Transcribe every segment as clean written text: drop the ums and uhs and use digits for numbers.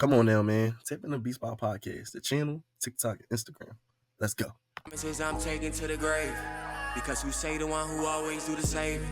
Come on now, man. Tap in the Bspotpodcast, the channel, TikTok, and Instagram. Let's go. Promises I'm taking to the grave, because who say the one who always do the saving.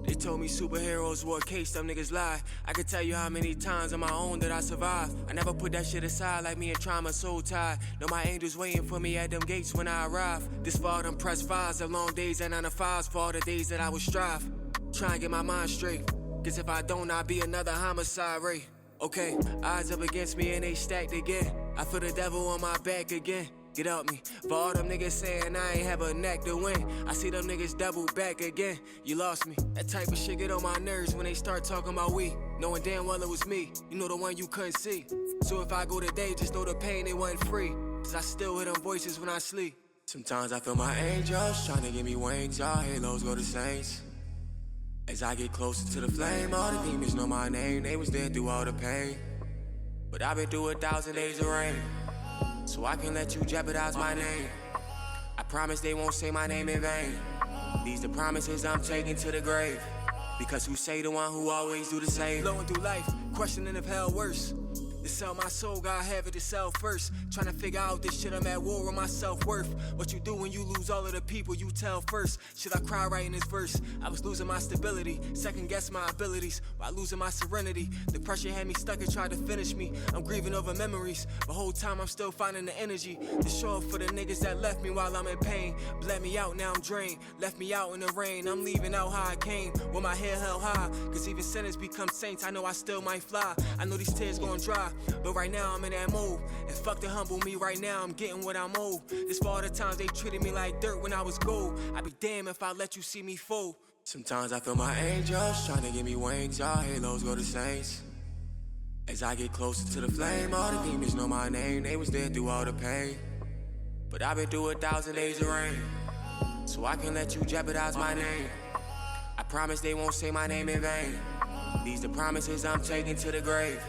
They told me superheroes wore a case, some niggas lie. I could tell you how many times on my own that I survived. I never put that shit aside like me and trauma so tied. Know my angels waiting for me at them gates when I arrive. This for all them press fives, the long days and 9 to 5s, for all the days that I would strive. Try and get my mind straight, cause if I don't, I'll be another homicide rate. Okay, odds up against me and they stacked again. I feel the devil on my back again. Get up me, for all them niggas saying I ain't have a neck to win. I see them niggas double back again. You lost me. That type of shit get on my nerves when they start talking about we, knowing damn well it was me. You know, the one you couldn't see. So if I go today, just know the pain, it wasn't free. Cause I still hear them voices when I sleep. Sometimes I feel my angels trying to give me wings. Y'all halos go to saints. As I get closer to the flame, all the demons know my name. They was there through all the pain. But I've been through 1,000 days of rain, so I can let you jeopardize my name. I promise they won't say my name in vain. These the promises I'm taking to the grave, because who say the one who always do the same. Blowing through life, questioning if hell worse. To sell my soul, gotta have it to sell first. Trying to figure out this shit, I'm at war with my self-worth. What you do when you lose all of the people you tell first? Should I cry writing this verse? I was losing my stability, second guess my abilities, while losing my serenity. The pressure had me stuck and tried to finish me. I'm grieving over memories, the whole time I'm still finding the energy to show up for the niggas that left me while I'm in pain. Bled me out, now I'm drained. Left me out in the rain, I'm leaving out how I came, with my head held high. Cause even sinners become saints, I know I still might fly. I know these tears gon' dry, but right now I'm in that mode. And fuck the humble me, right now I'm getting what I'm owed. This for all the times they treated me like dirt when I was gold. I'd be damned if I let you see me fold. Sometimes I feel my angels trying to give me wings. Y'all halos go to saints. As I get closer to the flame, all the demons know my name. They was there through all the pain. But I've been through 1,000 days of rain, so I can let you jeopardize my name. I promise they won't say my name in vain. These the promises I'm taking to the grave,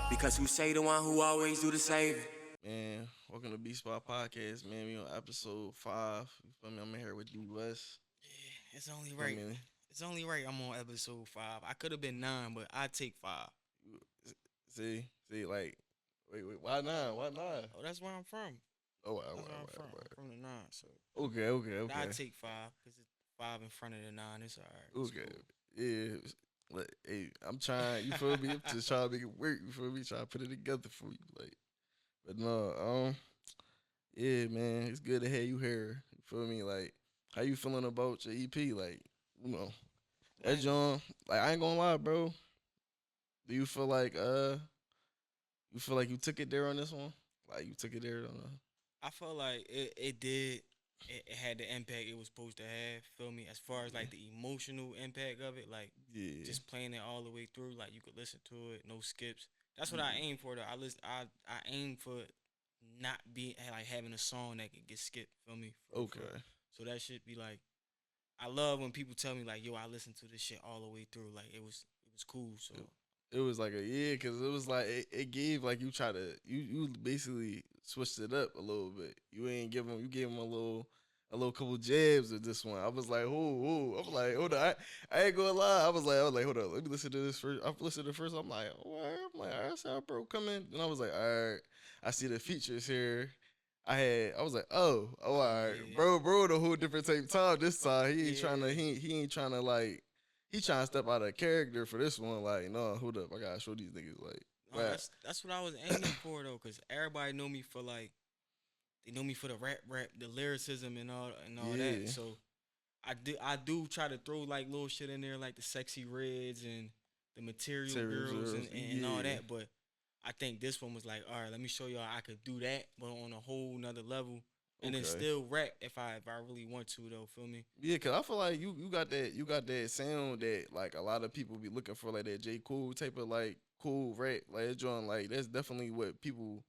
because who say the one who always do the saving. Man, welcome to Bspotpodcast, man. We on episode 5. You feel me? I'm in here with D.West. Yeah, it's only Feel right. me? It's only right I'm on episode 5. I could have been 9, but I take 5. See, like, wait, why not? Why not? Oh, that's where I'm from. Oh, That's where I'm all from. right. I'm from the 9, so Okay. I take 5 because it's 5 in front of the 9. It's all right. It's Okay. cool. Yeah. Hey, I'm trying, you feel me? I'm just trying to make it work, you feel me? Trying to put it together for you. Like, but no, yeah, man, it's good to have you here. You feel me? Like, how you feeling about your EP? Like, you know, that Man, John, like, I ain't gonna lie, bro. Do you feel like you took it there on this one? Like, you took it there on the, I felt like it did. It had the impact it was supposed to have. Feel me? As far as like the emotional impact of it, like yeah. just playing it all the way through, like you could listen to it, no skips. That's what I aim for. Though I aim for not be like having a song that could get skipped. Feel me? For real. Okay. So that should be like. I love when people tell me like, "Yo, I listened to this shit all the way through. Like it was cool." So It was like a yeah, cause it was like it gave like you try to you basically switched it up a little bit. You ain't give him, you gave him a little couple jabs with this one. I was like, I was like, hold on, I ain't gonna lie. I was like, hold on, let me listen to this first. I listened to the first. I'm like, all right. I'm like, all right, that's how bro coming. And I was like, all right, I see the features here. I was like, all right, yeah, bro, the whole different type of time. This time he ain't trying to, yeah. he ain't trying to like. He trying to step out of character for this one. Like, no, hold up. I gotta show these niggas like No, rap. that's what I was aiming for though, cause everybody know me for like they know me for the rap, the lyricism and all that. Yeah. So I do try to throw like little shit in there like the sexy reds and the material Serious girls girls. and all Yeah. that. But I think this one was like, all right, let me show y'all I could do that, but on a whole nother level. And then Okay. still rap if I really want to though, feel me? Yeah, cause I feel like you got that sound that like a lot of people be looking for, like that J. Cole type of like cool rap. Like that joint, like that's definitely what people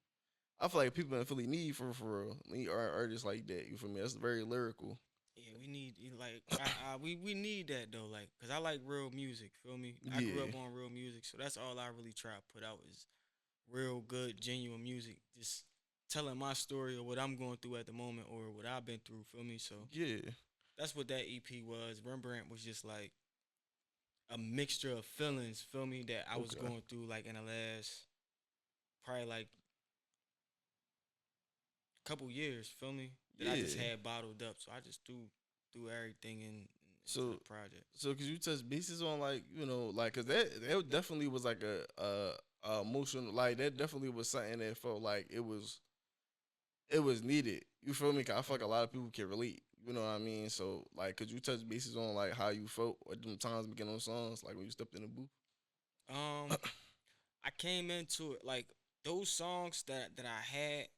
I feel like people in Philly need for real. Need artists like that. You feel me? That's very lyrical. Yeah, we need like we need that though, like, cause I like real music. Feel me? I grew Yeah. up on real music, so that's all I really try to put out is real good, genuine music. Just telling my story or what I'm going through at the moment or what I've been through. Feel me? So Yeah. that's what that EP was. Rembrandt was just like a mixture of feelings. Feel me? That I was Okay. going through like in the last probably like a couple years, feel me? That I just Yeah. had bottled up. So I just threw everything into So the project. so could you touch bases on like like because that definitely was like a emotional like that definitely was something that felt like it was needed. You feel me? 'Cause I feel like a lot of people can relate. You know what I mean? So like, could you touch bases on like how you felt at them times making those songs, like when you stepped in the booth? Um, I came into it like those songs that I had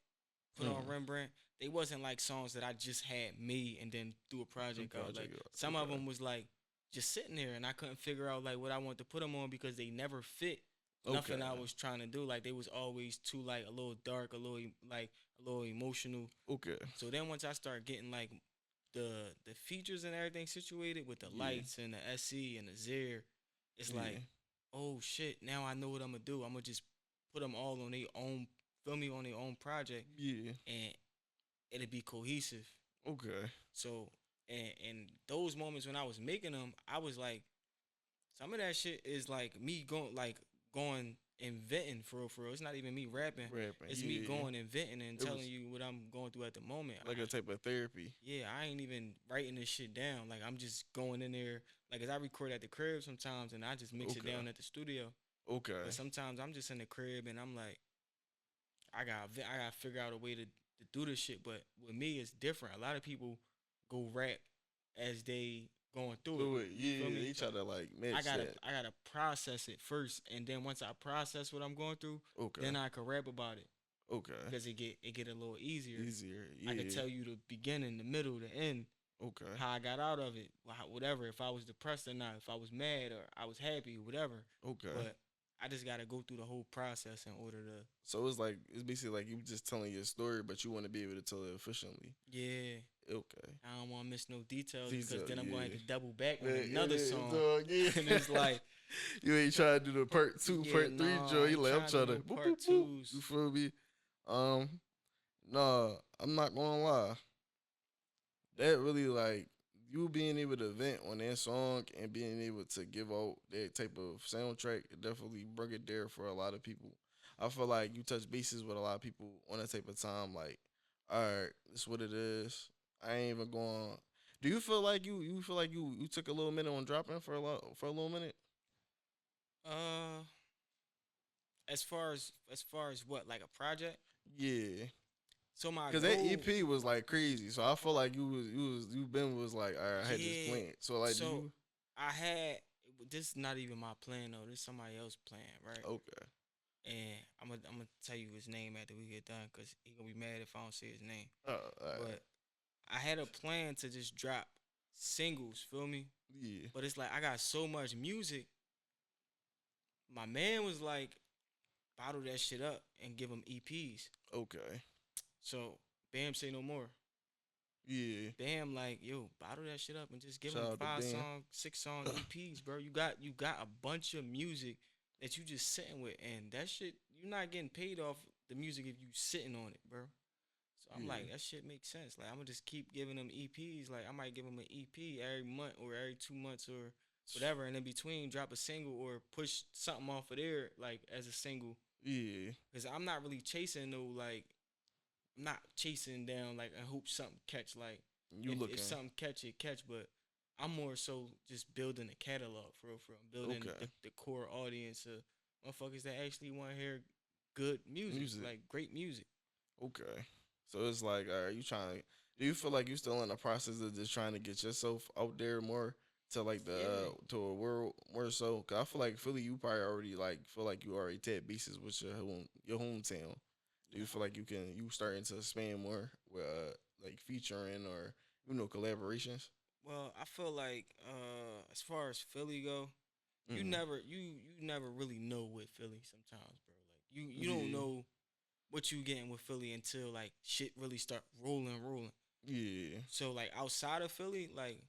put on Mm. Rembrandt. They wasn't like songs that I just had made and then threw a New project out. Like project. some of Okay. them was like just sitting there, and I couldn't figure out like what I wanted to put them on because they never fit Okay. nothing I was trying to do. Like they was always too like a little dark, a little emotional. Okay. So then once I started getting like the features and everything situated with the Yeah. lights and the SE and the Zir, it's Yeah. like, oh shit, now I know what I'm gonna do. I'm gonna just put them all on their own, film me on their own project, Yeah. and it'll be cohesive. Okay. So and those moments when I was making them, I was like, some of that shit is like me going inventing for real, for real. It's not even me rapping. Rapping. It's me Yeah. going inventing and It telling was you what I'm going through at the moment. like a type of therapy. Yeah, I ain't even writing this shit down. Like I'm just going in there. Like as I record at the crib sometimes, and I just mix it Okay. down at the studio. Okay. But sometimes I'm just in the crib and I'm like, I got to figure out a way to do this shit. But with me, it's different. A lot of people go rap as they going through it. Do it. You feel Yeah. me? They try to like match I gotta that. I gotta process it first, and then once I process what I'm going through, Okay. then I can rap about it Okay. because it get a little easier. Easier. Yeah. I can tell you the beginning, the middle, the end, Okay. how I got out of it, whatever. If I was depressed or not, if I was mad or I was happy, whatever. Okay. But I just gotta go through the whole process in order to. So it's basically like you just telling your story, but you want to be able to tell it efficiently. Yeah, Okay. I don't want to miss no details because Detail, then I'm going to yeah. have to double back on Yeah, another yeah, song, dog, yeah. and it's like, You ain't trying to do the part two, yeah, part three, nah, Joe. I You ain't like I'm trying trying to to do boop, part boop, boop. twos. You feel me? Um, nah, I'm not gonna lie. That really like you being able to vent on that song and being able to give out that type of soundtrack, it definitely bring it there for a lot of people. I feel like you touch bases with a lot of people on that type of time. Like, all right, this what it is. I ain't even going. Do you feel like you feel like you took a little minute on dropping for a little minute? Uh, as far as what, like a project? Yeah, So my cause that goal, EP was like crazy. So I feel like you been was like, all right, I had this yeah. plan. So like, do So you? I had this is not even my plan though. This is somebody else's plan, right? Okay. And I'm gonna tell you his name after we get done, cause he gonna be mad if I don't say his name. All right. But I had a plan to just drop singles, feel me? Yeah. But it's like I got so much music. My man was like, bottle that shit up and give him EPs. Okay. So Bam say no more. Yeah. Bam like, yo, bottle that shit up and just give Shout him out to 5 Bam. song, 6 song EPs, bro. You got a bunch of music that you just sitting with, and that shit you're not getting paid off the music if you sitting on it, bro. So I'm Yeah. like, that shit makes sense. Like I'm gonna just keep giving them EPs. Like I might give them an EP every month or every 2 months or whatever, and in between drop a single or push something off of there like as a single. Yeah. Cause I'm not really chasing no like I'm not chasing down like I hope something catch like You looking. if something catch it catch, but I'm more so just building a catalog for real, for real. I'm building Okay. the core audience of motherfuckers that actually want to hear good music, like great music. Okay. So it's like, all right, you trying to? Do you feel like you still in the process of just trying to get yourself out there more to like the Yeah. to a world more so? Cause I feel like Philly, you probably already like feel like you already tapped bases with your hometown. Do you feel like you starting to expand more with like featuring or collaborations? Well, I feel like as far as Philly go, you Mm. never really know with Philly sometimes, bro. Like you don't Yeah. know what you getting with Philly until like shit really start rolling. Yeah. So like outside of Philly, like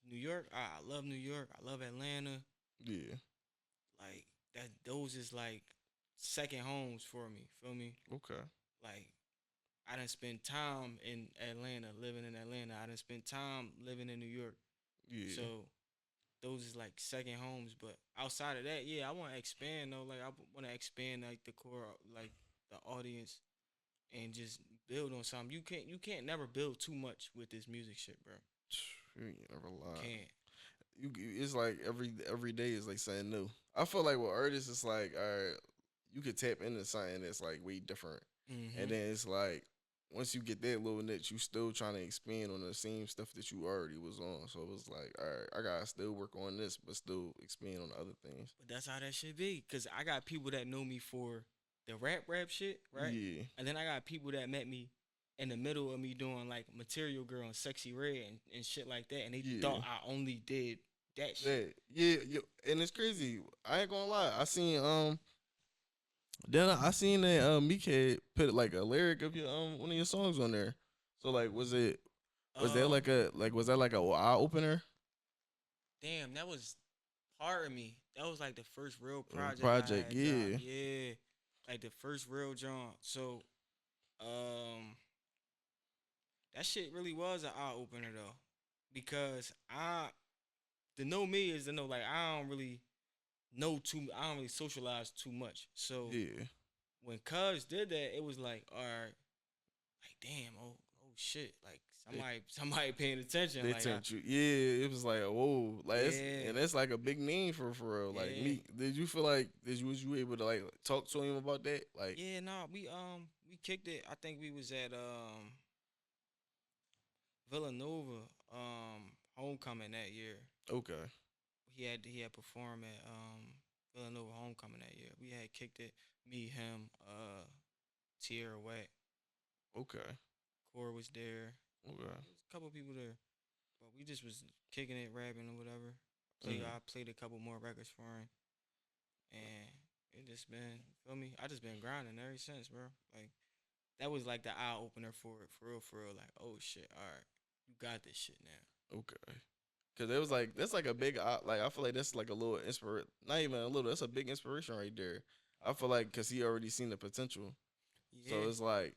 New York, I love New York. I love Atlanta. Yeah. Like that, those is like second homes for me. Feel me? Okay. Like I done spent time in Atlanta, living in Atlanta. I done spent time living in New York. Yeah. So those is like second homes. But outside of that, yeah, I want to expand though. Like I want to expand like the core, like the audience, and just build on something. You can't never build too much with this music shit, bro. You ain't never You lie. can't. It's like every day is like something new. I feel like with artists, it's like, all right, you could tap into something that's like way different, and Mm-hmm. then it's like once you get that little niche, you still trying to expand on the same stuff that you already was on. So it was like, all right, I gotta still work on this, but still expand on the other things. But that's how that should be. Cause I got people that know me for the rap shit, right? Yeah, And then I got people that met me in the middle of me doing like Material Girl and Sexy Red and shit like that. And they yeah. thought I only did that shit. That yeah, and it's crazy. I ain't gonna lie. I seen that Meek had put like a lyric of your one of your songs on there. So like, was that Um, was that like a eye opener damn, that was part of me. That was like the first real project I project? had dropped. Yeah. Yeah. Like the first real joint. So, um, that shit really was an eye opener though. Because to know me is to know like I don't really socialize too much. So Yeah, when Cuz did that, it was like, all right, like damn, oh shit, like they, somebody paying attention. they Like tempt you. Yeah, it was like whoa, like yeah, and that's like a big name for real. Like yeah, Meek, did you feel like was you able to like talk to him about that? Like yeah. No, we kicked it. I think we was at Villanova homecoming that year. okay, He had performed at Villanova homecoming that year. We had kicked it. Me, him, Tierra Wet, okay, Core was there. okay. There was a couple people there, but we just was kicking it, rapping or whatever. Mm. I played a couple more records for him, and it just been feel me. I just been grinding ever since, bro. Like that was like the eye opener for it, for real. Like oh shit, all right, you got this shit now. Okay. Cause it was like that's like a big like I feel like that's like a little inspiration. Not even a little. That's a big inspiration right there. I feel like because he already seen the potential, so Yeah, it's like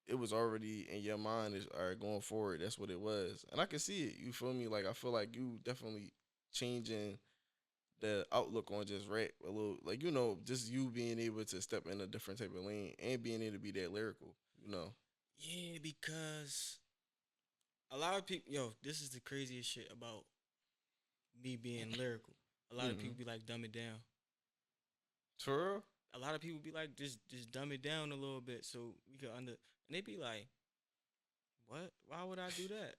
it was already in your mind. Is all right going forward. That's what it was, and I can see it. You feel me? Like I feel like you definitely changing the outlook on just rap a little. Like just you being able to step in a different type of lane and being able to be that lyrical. You know. yeah, because a lot of people, yo, this is the craziest shit about me being lyrical. A lot of Mm-hmm. people be like, dumb it down. For real? A lot of people be like, just dumb it down a little bit so we can and they be like, what? Why would I do that?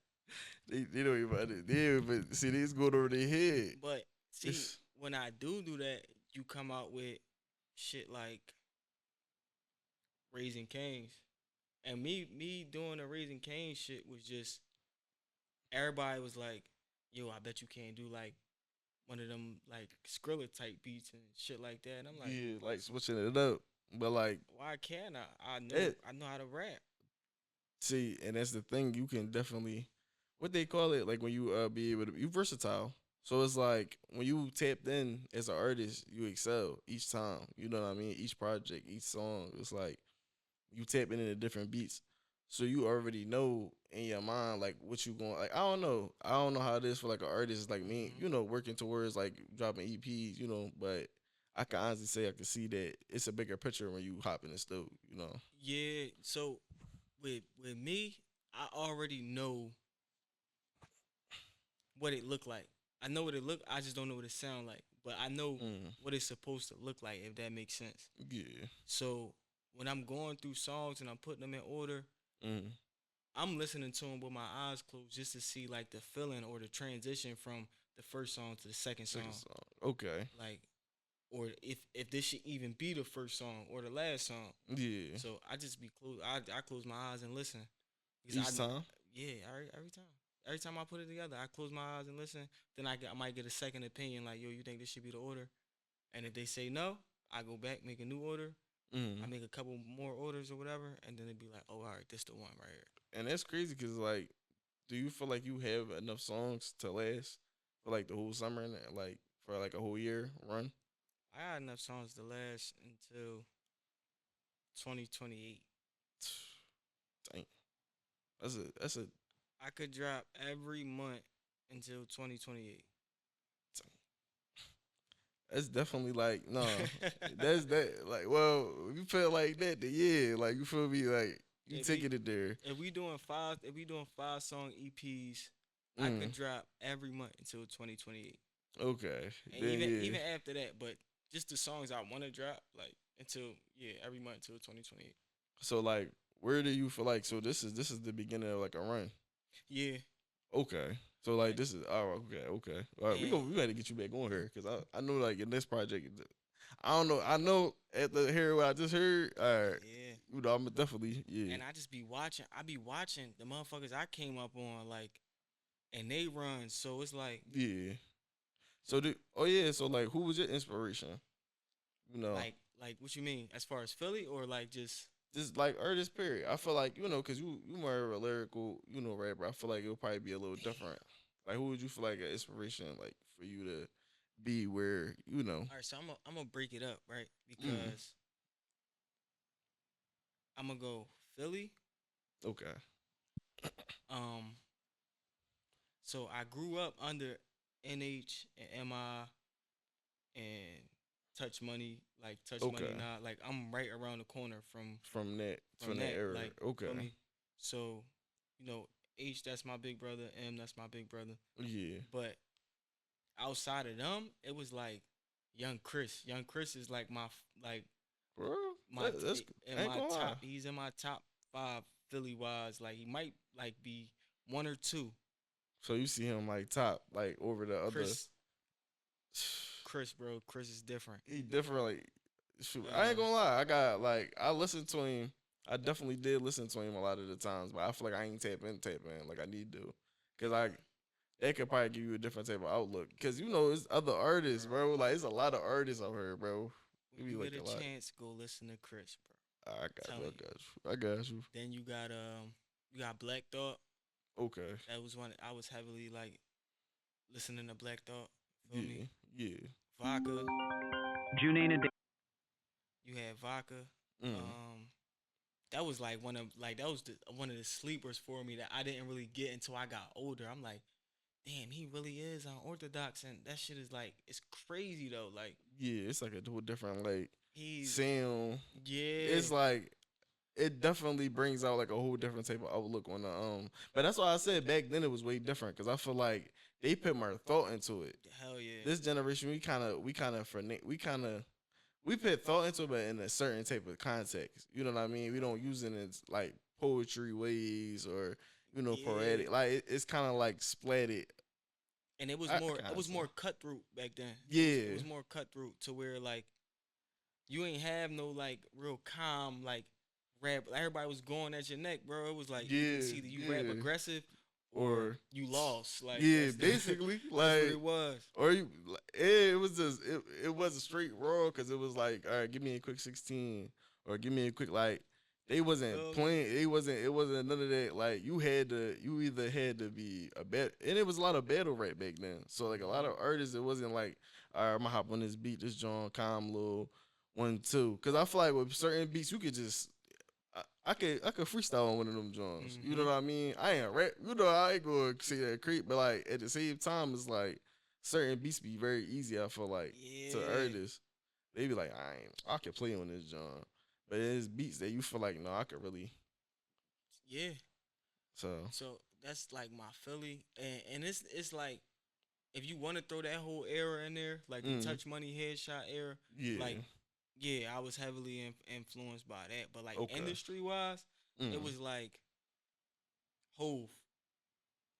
They don't even they but see these going over their head. But see, It's when I do that, you come out with shit like Raising Canes, and me doing the Raising Canes shit was just everybody was like, yo, I bet you can't do like one of them like Skrilla type beats and shit like that. And I'm like, yeah, like switching it up. But like why can't I? it I know how to rap. see, and that's the thing, you can definitely what they call it, like when you be able to you versatile. So it's like when you tapped in as an artist, you excel each time. You know what I mean? Each project, each song. It's like you tapping into different beats. So you already know in your mind like what you going like I don't know. I don't know how it is for like an artist like me, Hmm. working towards like dropping EPs, but I can honestly say I can see that it's a bigger picture when you hop in the studio. Yeah. So with me, I already know what it look like. I know what it look. I just don't know what it sound like. But I know Mm, what it's supposed to look like if that makes sense. yeah. So when I'm going through songs and I'm putting them in order, Mm. I'm listening to them with my eyes closed just to see like the feeling or the transition from the first song to the second Second song. song. Okay. Like or if this should even be the first song or the last song. Yeah. So I just be close. I close my eyes and listen because Each time. yeah every time. Every time I put it together, I close my eyes and listen. Then I might get a second opinion, like yo, you think this should be the order? And if they say no, I go back, make a new order. I Mm. make a couple more orders or whatever, and then it'd be like, oh, all right, this the one right here. And that's crazy because like, do you feel like you have enough songs to last for like the whole summer and like for like a whole year run? I got enough songs to last until 2028. Dang. That's a I could drop every month until 2028. That's definitely like no. That's that like well, if you feel like that, then yeah, like you feel me, like you if taking we it there. if we doing 5 song EPs, I could Mm, drop every month until 2028, okay, and then yeah. even after that. But just the songs I want to drop, like until every month until 2028. So like, where do you feel like? So this is the beginning of like a run. Yeah, Okay. So like like this is okay. All right, and we got to get you back on here because I know like in this project, I don't know. I know at the hear what I just heard. All right, yeah, you know I'm definitely yeah and I just be watching. I be watching the motherfuckers I came up on, like, and they run. So it's yeah. So oh yeah. So like, who was your inspiration? You know, like what you mean as far as Philly or like just like artist period. I feel like because you more of a lyrical rapper. I feel like it'll probably be a little different. Like who would you feel like an inspiration like for you to be where all right. So I'm gonna break it up right Mm, because I'm gonna go Philly. okay. Um, so I grew up under NH and MI and Touch Money, like Touch Money Okay. now. Like I'm right around the corner From from that that. era. Like feel Okay. me? So, H that's my big brother, M that's my big brother. Yeah. But outside of them, it was like Young Chris. Young Chris is like like Bro, my that's in I ain't my gonna lie. top. He's in my top 5 Philly wise. Like he might like be one or two. So you see him like top, like over the other. Chris, Chris, bro, Chris is different. He different. Like, shoot, I ain't Uh, gonna lie. I got like I listened to him. I definitely did listen to him a lot of the times, but I feel like I ain't tap in like I need to, cause that could probably give you a different type of outlook. Cause it's other artists, bro. Like it's a lot of artists out here, bro. when It be you like get a a lot. chance, go listen to Chris, bro. I got you. Telling I you. got you. I got you. Then you got Black Thought. Okay. That was one I was heavily like listening to Black Thought. Feel Yeah. me? Yeah. Vodka. Junina You had Vodka. Mm. Um, that was like that was one of the sleepers for me that I didn't really get until I got older. I'm like, damn, he really is unorthodox, and that shit is like it's crazy though. Like Yeah. It's like a whole different like he's sound. yeah, It's like it definitely brings out like a whole different type of outlook on the But that's why I said back then it was way different because I feel like they put more thought into it. hell yeah, This generation we put thought into it, but in a certain type of context. You know what I mean? We don't use it in like poetry ways or yeah. poetic. Like it's kind of like splatted. And it was I more kinda it was say. more cutthroat back then. It Yeah, was more cutthroat to where like you ain't have no like real calm like rap. Everybody was going at your neck, bro. It was like yeah, it's either you rap yeah. aggressive or Or you lost. Like yeah, that's basically that's what like it was. or you it was just it was a straight raw because it was like all right, give me a quick 16 or give me a quick like they wasn't Feel me? playing it wasn't none of that like you either had to be a bet and it was a lot of battle rap back then so like a lot of artists it wasn't like all right I'm gonna hop on this beat this John calm little 1 2 because I feel like with certain beats you could just I could freestyle on one of them Johns. You know Mm-hmm. what I mean? I ain't rap. I ain't gonna say that creep, but like at the same time, it's like certain beats be very easy. I feel like to Yeah, artists, they be like, I can play on this John, but it's beats that you feel like no, I could really. yeah. So So that's like my Philly, and it's like if you want to throw that whole era in there, like the mm, Touch Money headshot era, like yeah, yeah, I was heavily influenced by that. But like okay, industry wise, it mm, was like Hove,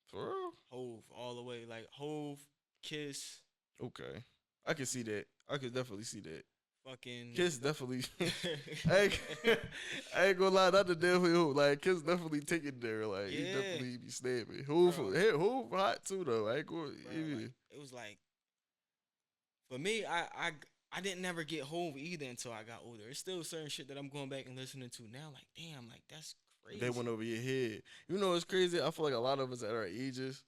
for real, Hove all the way. Like Hove, Kiss, okay, I can see that. I could definitely see that. fucking Kiss definitely. I ain't, I ain't gonna lie, not the devil who like Kiss definitely take it there. Like he yeah, definitely be snapping. Who bro, who hot too though? I ain't going bro. Like even. it was like for me, I didn't never get Hove either until I got older. It's still certain shit that I'm going back and listening to now. Like damn, like that's They went crazy. over your head. It's crazy. I feel like a lot of us at our ages,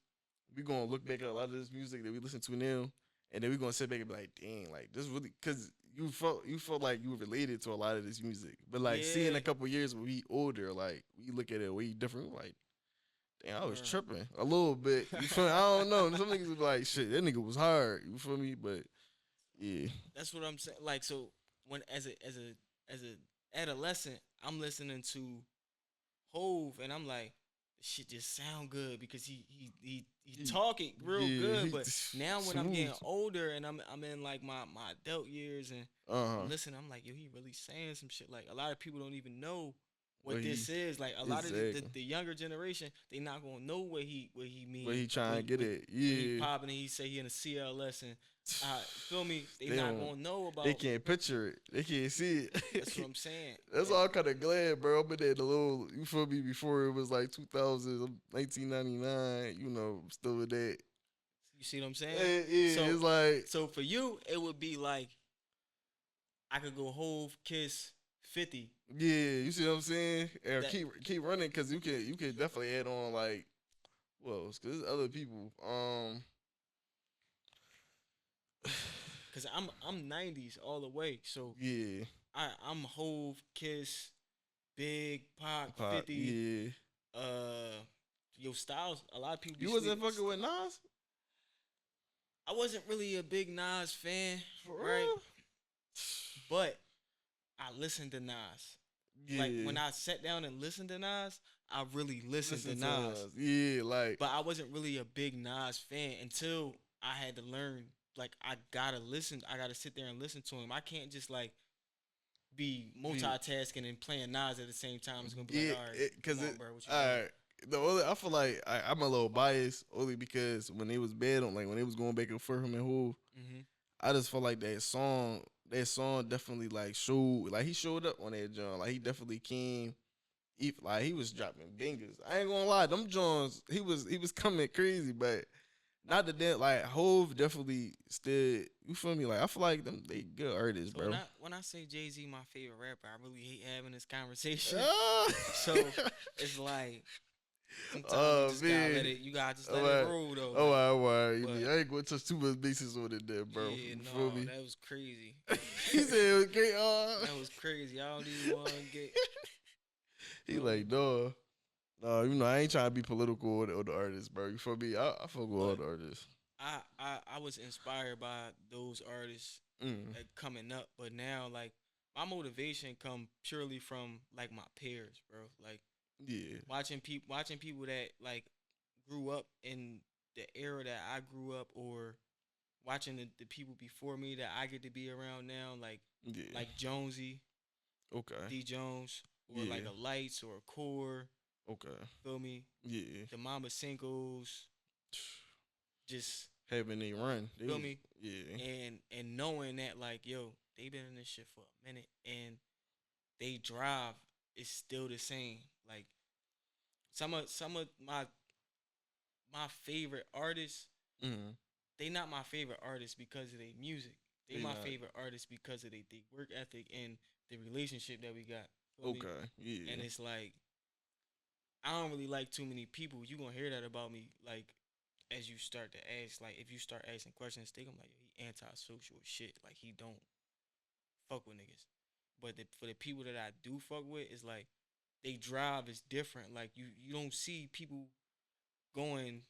we gonna look back at a lot of this music that we listen to now, and then we gonna sit back and be like, dang, like this really, cause you felt like you related to a lot of this music, but like seeing Yeah, a couple years when we older, like we look at it way different. We're like, damn, I was bro. tripping a little bit. You feel me? I don't know. Some niggas be like, shit, that nigga was hard. You feel me? But Yeah. That's what I'm saying. Like, so when as a adolescent, I'm listening to Hove, and I'm like, this shit just sound good because he talking real Yeah, good. he But now when I'm getting smooth. older and I'm in like my adult years and Uh-huh. I'm listening, I'm like, yo, he really saying some shit. Like a lot of people don't even know What what he this is. Like a lot of exactly. the younger generation, they not gonna know what he What mean he trying to get when, at. when he Yeah. popping and he say he in a CLS and feel me, they They not don't gonna know they about. can't picture it. They can't see That's what it. I'm saying. That's all kind of glad, bro. I'm in there the little, you feel me, before it was like 2000, 1999, still with that. You see what I'm saying? Yeah, So it's like, so for you, it would be like I could go Hove, Kiss, 50. yeah, you see what I'm saying? And That keep running because you can definitely add on like, well, because there's other people. because I'm 90s all the way. So Yeah, I'm Hove, Kiss, Big, Pac, pop, 50. yeah. Uh, Yo Styles. A lot of people be You wasn't sleeping. fucking with Nas I wasn't really a big Nas fan, for right? real? But I listened to Nas. Like Yeah, when I sat down and listened to Nas, I really listened to listen to Nas. Nas. Yeah, like But I wasn't really a big Nas fan until I had to learn. Like I gotta listen. I gotta sit there and listen to him. I can't just like be be multitasking and playing Nas at the same time. It's gonna be like, yeah, all right, because come on, bro, what you all doing? right. I feel like I'm a little biased only because when they was bad on like when they was going back and forth him and who, Mm-hmm. I just felt like that song definitely like showed like he showed up on that joint. Like he definitely came. Like he was dropping bangers. I ain't gonna lie, them Jones he was coming crazy, but not that like Hove definitely still. You feel me? Like I feel like them they good artists, So bro. when I say Jay-Z my favorite rapper, I really hate having this conversation. Ah. So it's like sometimes you Oh just gotta let man. it. You gotta just All let it right. roll though. Oh, Like, all right. but I ain't gonna touch too much bases on it there, bro. yeah, You feel no, me? that was crazy. He said it was great. That was crazy. I don't even want to get. He like, no. No, I ain't trying to be political or the artists, bro. You feel me? I fuck with all But the artists. I was inspired by those artists Mm. like coming up, but now like my motivation come purely from like my peers, bro. Like Yeah. watching people that like grew up in the era that I grew up, or watching the people before me that I get to be around now, Yeah. like Jonesy, Okay. D Jones, or like Yeah. a Lights or a Core. Okay. Feel me? Yeah. The Mama Singles, just Having they run. They feel was me? yeah. And knowing that like yo, they been in this shit for a minute and they drive is still the same. Like some of my favorite artists, Mm. they not my favorite artists because of their music. They They my not favorite artists because of they work ethic and the relationship that we got. Feel me? okay. Yeah. And it's like I don't really like too many people. You gonna hear that about me, like as you start to ask, like if you start asking questions, think I'm like he antisocial as shit. Like he don't fuck with niggas. But for the people that I do fuck with, it's like they drive is different. Like you don't see people going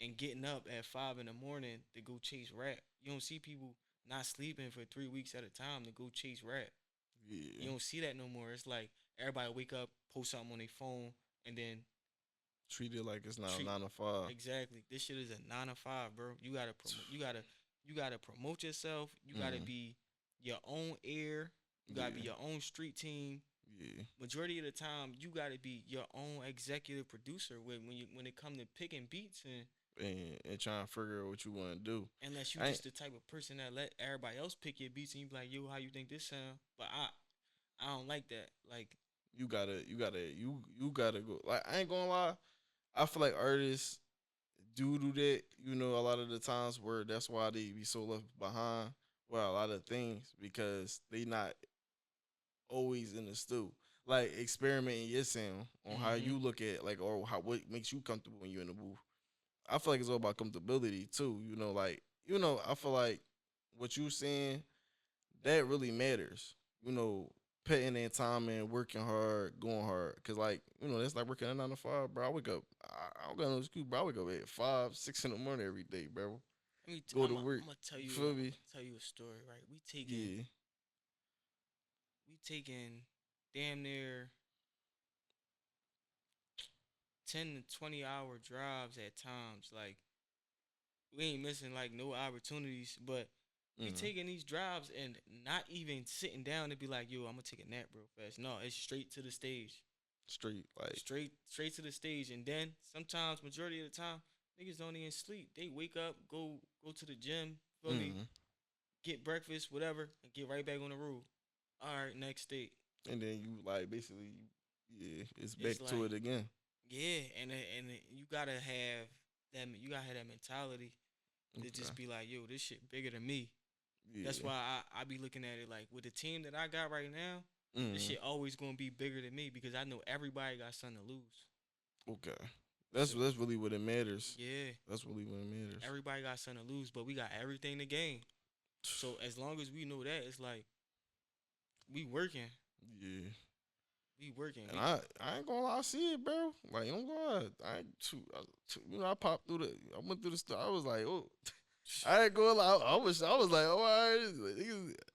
and getting up at 5 in the morning to go chase rap. You don't see people not sleeping for 3 weeks at a time to go chase rap. Yeah. You don't see that no more. It's like everybody wake up, post something on their phone, and then Treat it like it's now treat 9 to 5. exactly. This shit is a 9 to 5, bro. You gotta promote yourself. You gotta Mm. be your own heir. You gotta be Yeah. your own street team. Yeah. Majority of the time, you gotta be your own executive producer when it come to picking beats, and And trying to figure out what you want to do. unless you I ain't, just the type of person that let everybody else pick your beats and you be like, yo, how you think this sound? But I don't like that. Like you gotta go. Like I ain't gonna lie. I feel like artists do that. A lot of the times where that's why they be so left behind. Well, a lot of things because they not always in the stew. Like experimenting your sound on how mm-hmm. you look at like or how what makes you comfortable when you're in the booth. I feel like it's all about comfortability too. I feel like what you saying that really matters. Putting in time and working hard, going hard. Cause like that's like working a 9 to 5, bro. I wake up. I don't got no excuse, bro. I wake up at 5, 6 in the morning every day, bro. go to work. I'm gonna tell You you. feel I'm me? gonna tell you a story, right? Yeah. We taking damn near 10 to 20 hour drives at times. Like we ain't missing like no opportunities, but we Mm. taking these drives and not even sitting down to be like, yo, I'm gonna take a nap real fast. No, it's straight to the stage. Straight like. Straight to the stage. And then sometimes majority of the time, niggas don't even sleep. They wake up, go to the gym, feel me, Mm. get breakfast, whatever, and get right back on the road. All right, next date. And then you like basically, it's back It's to like, it again. yeah, and you gotta have that mentality to Okay. just be like, yo, this shit bigger than me. Yeah. That's why I be looking at it like with the team that I got right now, this Mm. shit always gonna be bigger than me because I know everybody got something to lose. Okay. So That's really what it matters. yeah, That's really what it matters. everybody got something to lose, but we got everything to gain. So as long as we know that, it's like we working, Yeah. we working. And I ain't gonna lie, I see it, bro. Like, I'm gonna, I ain't I popped through I went through the store. I was like, oh, I ain't gonna lie. I was like, oh, all right,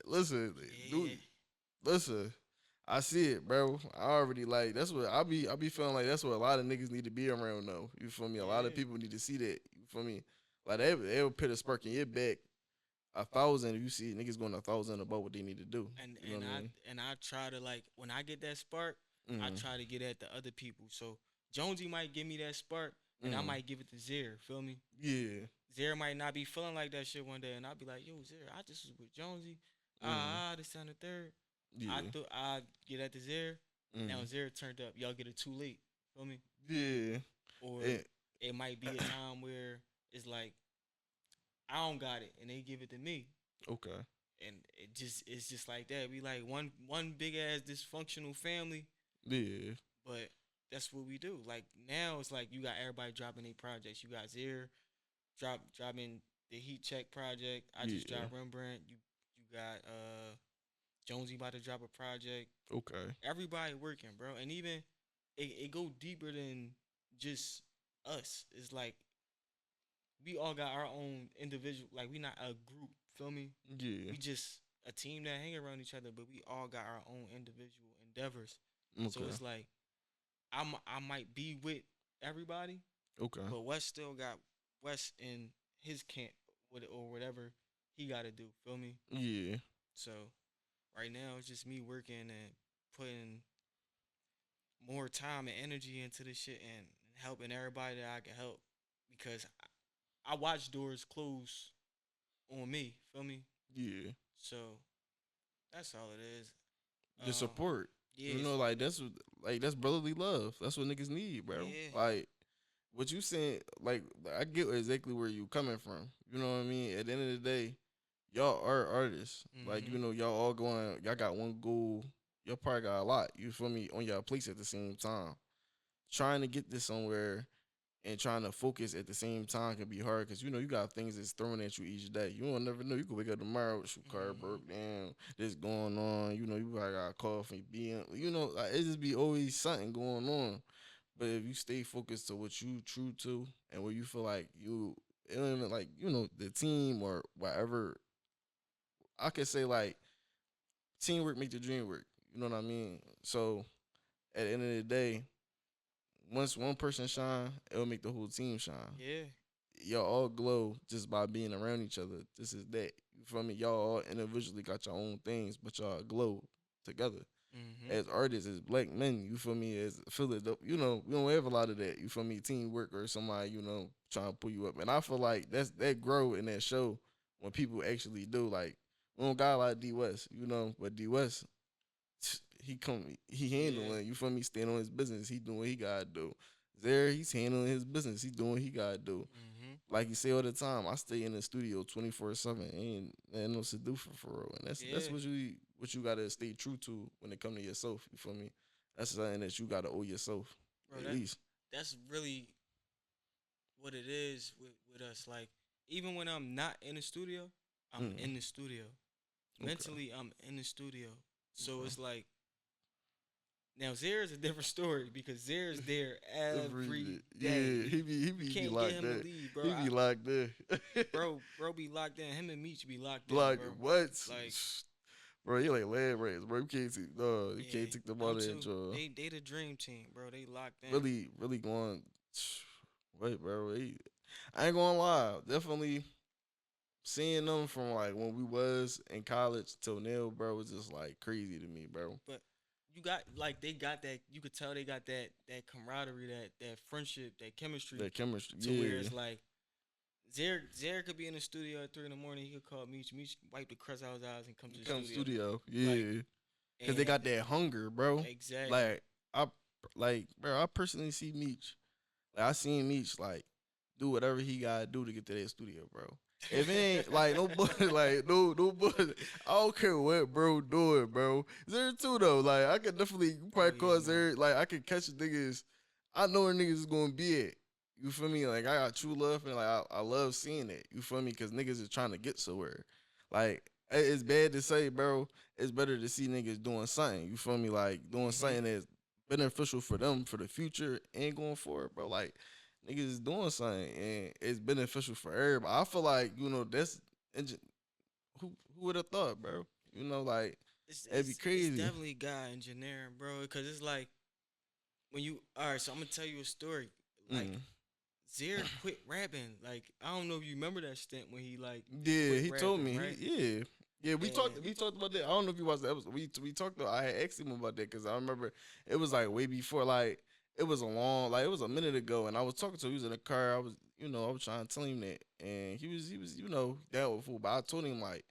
listen, dude, Yeah, listen. I see it, bro. I already like that's what I be feeling like that's what a lot of niggas need to be around though. You feel me? A lot of yeah. people need to see that. You feel me? Like they'll put a spark in your back 1,000 if you see niggas going 1,000 about what they need to do. and You know and what I I mean? and I try to like when I get that spark, I Mm. try to get at the other people. So Jonesy might give me that spark, and I Mm. might give it to Zaire. Feel me? Yeah. Zaire might not be feeling like that shit one day, and I'll be like, yo, Zaire, I just was with Jonesy. Mm. This and the third. Yeah. I get at the Zaire. Now Mm. Zaire turned up. Y'all get it too late. Feel me? Yeah. Or Yeah. it might be a time where it's like I don't got it, and they give it to me, Okay. and it's just like that. We like one big ass dysfunctional family, Yeah. but that's what we do. Like now, it's like you got everybody dropping their projects. You got Zaire dropping the Heat Check project. I just Yeah. dropped Rembrandt. You got Jonesy about to drop a project. Okay. Everybody working, bro, and even it go deeper than just us. It's like we all got our own individual. Like we not a group. Feel me? Yeah. We just a team that hang around each other, but we all got our own individual endeavors. So Okay. it's like I might be with everybody, Okay. but West still got West in his camp with or whatever he got to do. Feel me? Yeah. So right now it's just me working and putting more time and energy into this shit and helping everybody that I can help because I watch doors close on me. Feel me? Yeah. So that's all it is. The support. Yeah, You know, like that's brotherly love. That's what niggas need, bro. Yeah. Like what you saying, like I get exactly where you coming from. You know what I mean? At the end of the day, y'all are artists. Like, you Mhm. know, y'all got one goal. Y'all probably got a lot, you feel me, on y'all plates at the same time. Trying to get this somewhere and trying to focus at the same time can be hard because, you know, you got things that's thrown at you each day. You don't never know. You could wake up tomorrow, shoot car broke down, this going on. You know, you probably got a call from being, you know, like, it just be always something going on. But if you stay focused to what you true to and where you feel like it don't even like, you know, the team or whatever, I could say like teamwork make the dream work. You know what I mean? So at the end of the day, once one person shine, it'll make the whole team shine. Yeah. Y'all all glow just by being around each other. This is that. You feel me? Y'all all individually got your own things, but y'all glow together. Mhm. As artists, as black men, you feel me? As Philadelphia, you know, we don't have a lot of that. You feel me? Teamwork or somebody, you know, trying to pull you up. And I feel like that grow in that show when people actually do. Like, we don't got a lot of D.West, you know, but D.West, he handling, you feel me, staying on his business. He doing what he gotta do. There, he's handling his business. He doing what he gotta do. Mhm. Like you say all the time, I stay in the studio 24/7. Ain't nothing else to do for real. And that's Yeah. what you gotta stay true to when it come to yourself. You feel me? That's something that you gotta owe yourself Bro, at least. that's really what it is with us. Like even when I'm not in the studio, I'm Mm. in the studio. Okay. Mentally, I'm in the studio. So Okay. it's like Now Zaire is a different story because Zaire's there every Yeah, day. he You be can't get locked him to up. leave, bro. He be locked up. Bro be locked in. Him and Meech be locked in, Like bro. what? Like, Bro, he like land race, bro. You can't take no, you yeah, can't take them them out of two. that, Joe. They the dream team, bro. They locked in. Really going. Wait, bro. I ain't gonna lie. Definitely seeing them from like when we was in college till now, bro, was just like crazy to me, bro. But you got like they got that. You could tell they got that camaraderie, that friendship, that chemistry. That chemistry, To where yeah. it's like Zaire could be in the studio at 3 in the morning. He could call Meech. Meech wipe the crust out his eyes and come to the studio. Yeah. Like, Cause they got that hunger, bro. Exactly. I personally see Meech. Like I seen Meech like do whatever he gotta do to get to that studio, bro. If it ain't like no boy, like no boy, I don't care what bro doing, bro. There too though, like I could definitely probably cause there, like I could catch niggas. I know where niggas is gonna be at. You feel me? Like I got true love and like I love seeing it. You feel me? Cause niggas is trying to get somewhere. Like it's bad to say, bro. It's better to see niggas doing something. You feel me? Like doing something that's beneficial for them for the future and going forward, bro. Like niggas is doing something and it's beneficial for everybody. I feel like that's who would have thought, bro? You know, like it'd be crazy. It's definitely guy engineering, bro. Because it's like when you all right. So I'm gonna tell you a story. Like Zaire quit rapping. Like I don't know if you remember that stint when he like he told rapping, me right? Yeah, we talked about that. I don't know if you watched the episode. We talked about. I had asked him about that because I remember it was like way before. Like it was it was a minute ago, and I was talking to him. He was in the car. I was trying to tell him that, and he was down with food. But I told him like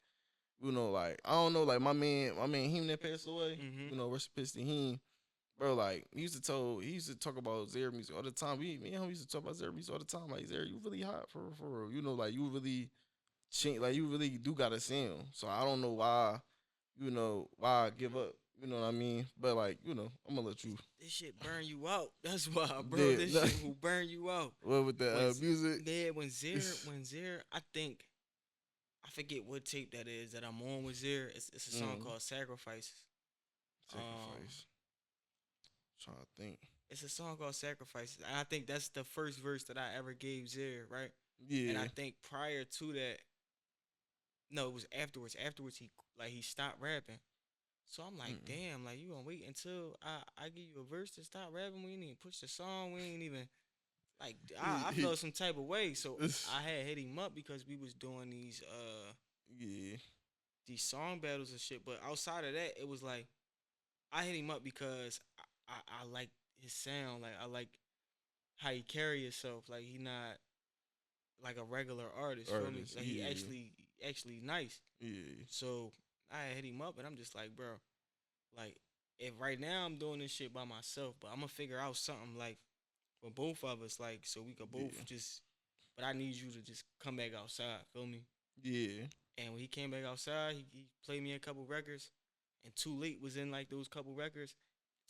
like I don't know, like my man him that passed away. Rest in peace to him. Bro, like he used to talk about Zaire music all the time. Me and him used to talk about Zaire music all the time. Like Zaire, you really hot for real. Like you really change, like you really do got a sound. So I don't know why, why I give up. You know what I mean? But like, I'm gonna let you. This shit burn you out. That's why, bro. This shit will burn you out. Well, with the music. Yeah, when Zaire, I think, I forget what tape that is that I'm on with Zaire. It's a song called Sacrifices. Sacrifice. Trying to think. It's a song called Sacrifices. And I think that's the first verse that I ever gave Zaire, right? Yeah. And I think prior to that, no, it was afterwards. Afterwards, he stopped rapping. So I'm like, damn, like you gonna wait until I give you a verse to stop rapping? We ain't even push the song. We ain't even like I felt some type of way. So I had hit him up because we was doing these these song battles and shit. But outside of that, it was like I hit him up because I like his sound. Like I like how he carry himself. Like he not like a regular artist. Feel me? Like he actually nice. Yeah. So I hit him up and I'm just like, bro, like if right now I'm doing this shit by myself, but I'm gonna figure out something like for both of us, like so we could both just. But I need you to just come back outside. Feel me? Yeah. And when he came back outside, he played me a couple records, and Too Late was in like those couple records.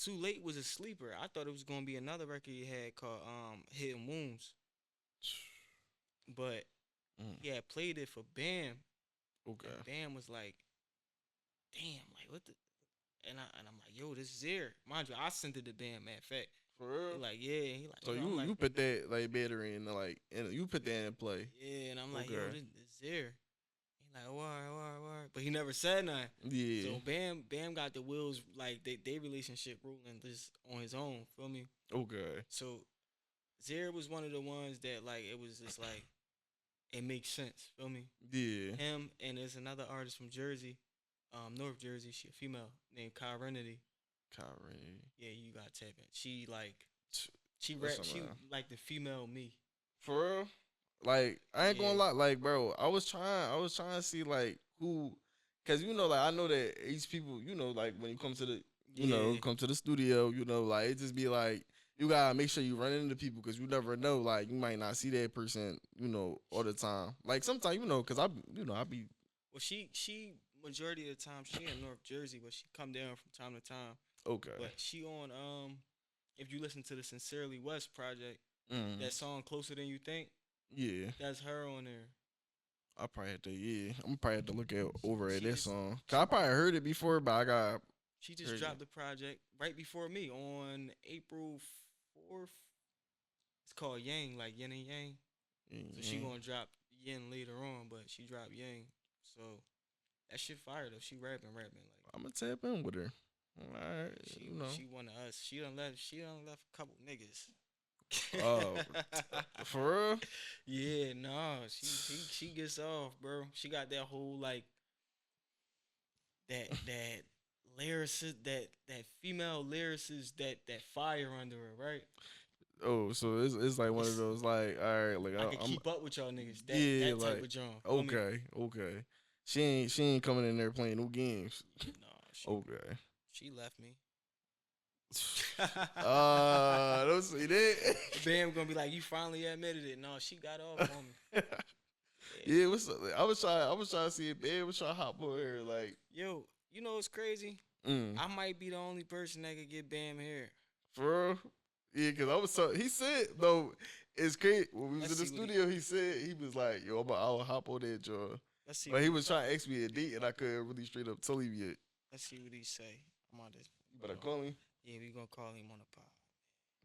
Too Late was a sleeper. I thought it was gonna be another record he had called Hidden Wounds. But he had played it for Bam. Okay. And Bam was like, damn, like what the and I'm like, yo, this is Zaire. Mind you, I sent it to Bam, matter of fact. For real? He like, yeah. He like, so you put that like battery in you put that in play. Yeah, and I'm like, yo, this is Zaire. He like, why? But he never said nothing. Yeah. So Bam got the wheels, like they relationship rolling just on his own, feel me? Okay. So Zaire was one of the ones that like it was just like it makes sense, feel me? Yeah. Him and there's another artist from Jersey, North Jersey, she a female named Kyrenity. Yeah, you got to tap in. She like she like the female me. For real? Like I ain't gonna lie, like bro, I was trying to see like who, cause like I know that these people, like when you come to the come to the studio, like it just be like you gotta make sure you run into people because you never know, like you might not see that person, all the time. Like sometimes, cause I be. Well, she majority of the time she in North Jersey, but she come down from time to time. Okay. But she on if you listen to the Sincerely West project, that song Closer Than You Think. Yeah. That's her on there. I probably have to I'm probably have to look over at that song. Cause I probably heard it before, but I got She just Crazy. dropped the project right before me on April 4th. It's called Yang, like Yin and Yang. So she gonna drop Yin later on, but she dropped Yang. So that shit fire though. She rapping like I'm gonna tap in with her. All right, she one of us. She done left a couple niggas. Oh, for real? Yeah, no, she gets off, bro. She got that whole like that lyricist, that female lyricist, that fire under her, right? Oh, so it's like one of those like, all right, like I can I'm keep up with y'all niggas. yeah, That type like of John. okay. She ain't coming in there playing no games. Yeah, no, Okay. she left me. Don't say that. Bam gonna be like, you finally admitted it. No, she got off on me. Yeah, what's up? I was trying to see if Bam was trying to hop on here. Like, Yo, you know what's crazy? I might be the only person that could get Bam here. for real? Yeah, because I was he said though, it's crazy. When we was in the studio, he said he was like, yo, I'll hop on that, Joe. Let's see. But he was trying to ask me a date, and I couldn't really straight up tell him yet. Let's see what he say. I'm on this. You better call him. Yeah, we gonna call him on the pod.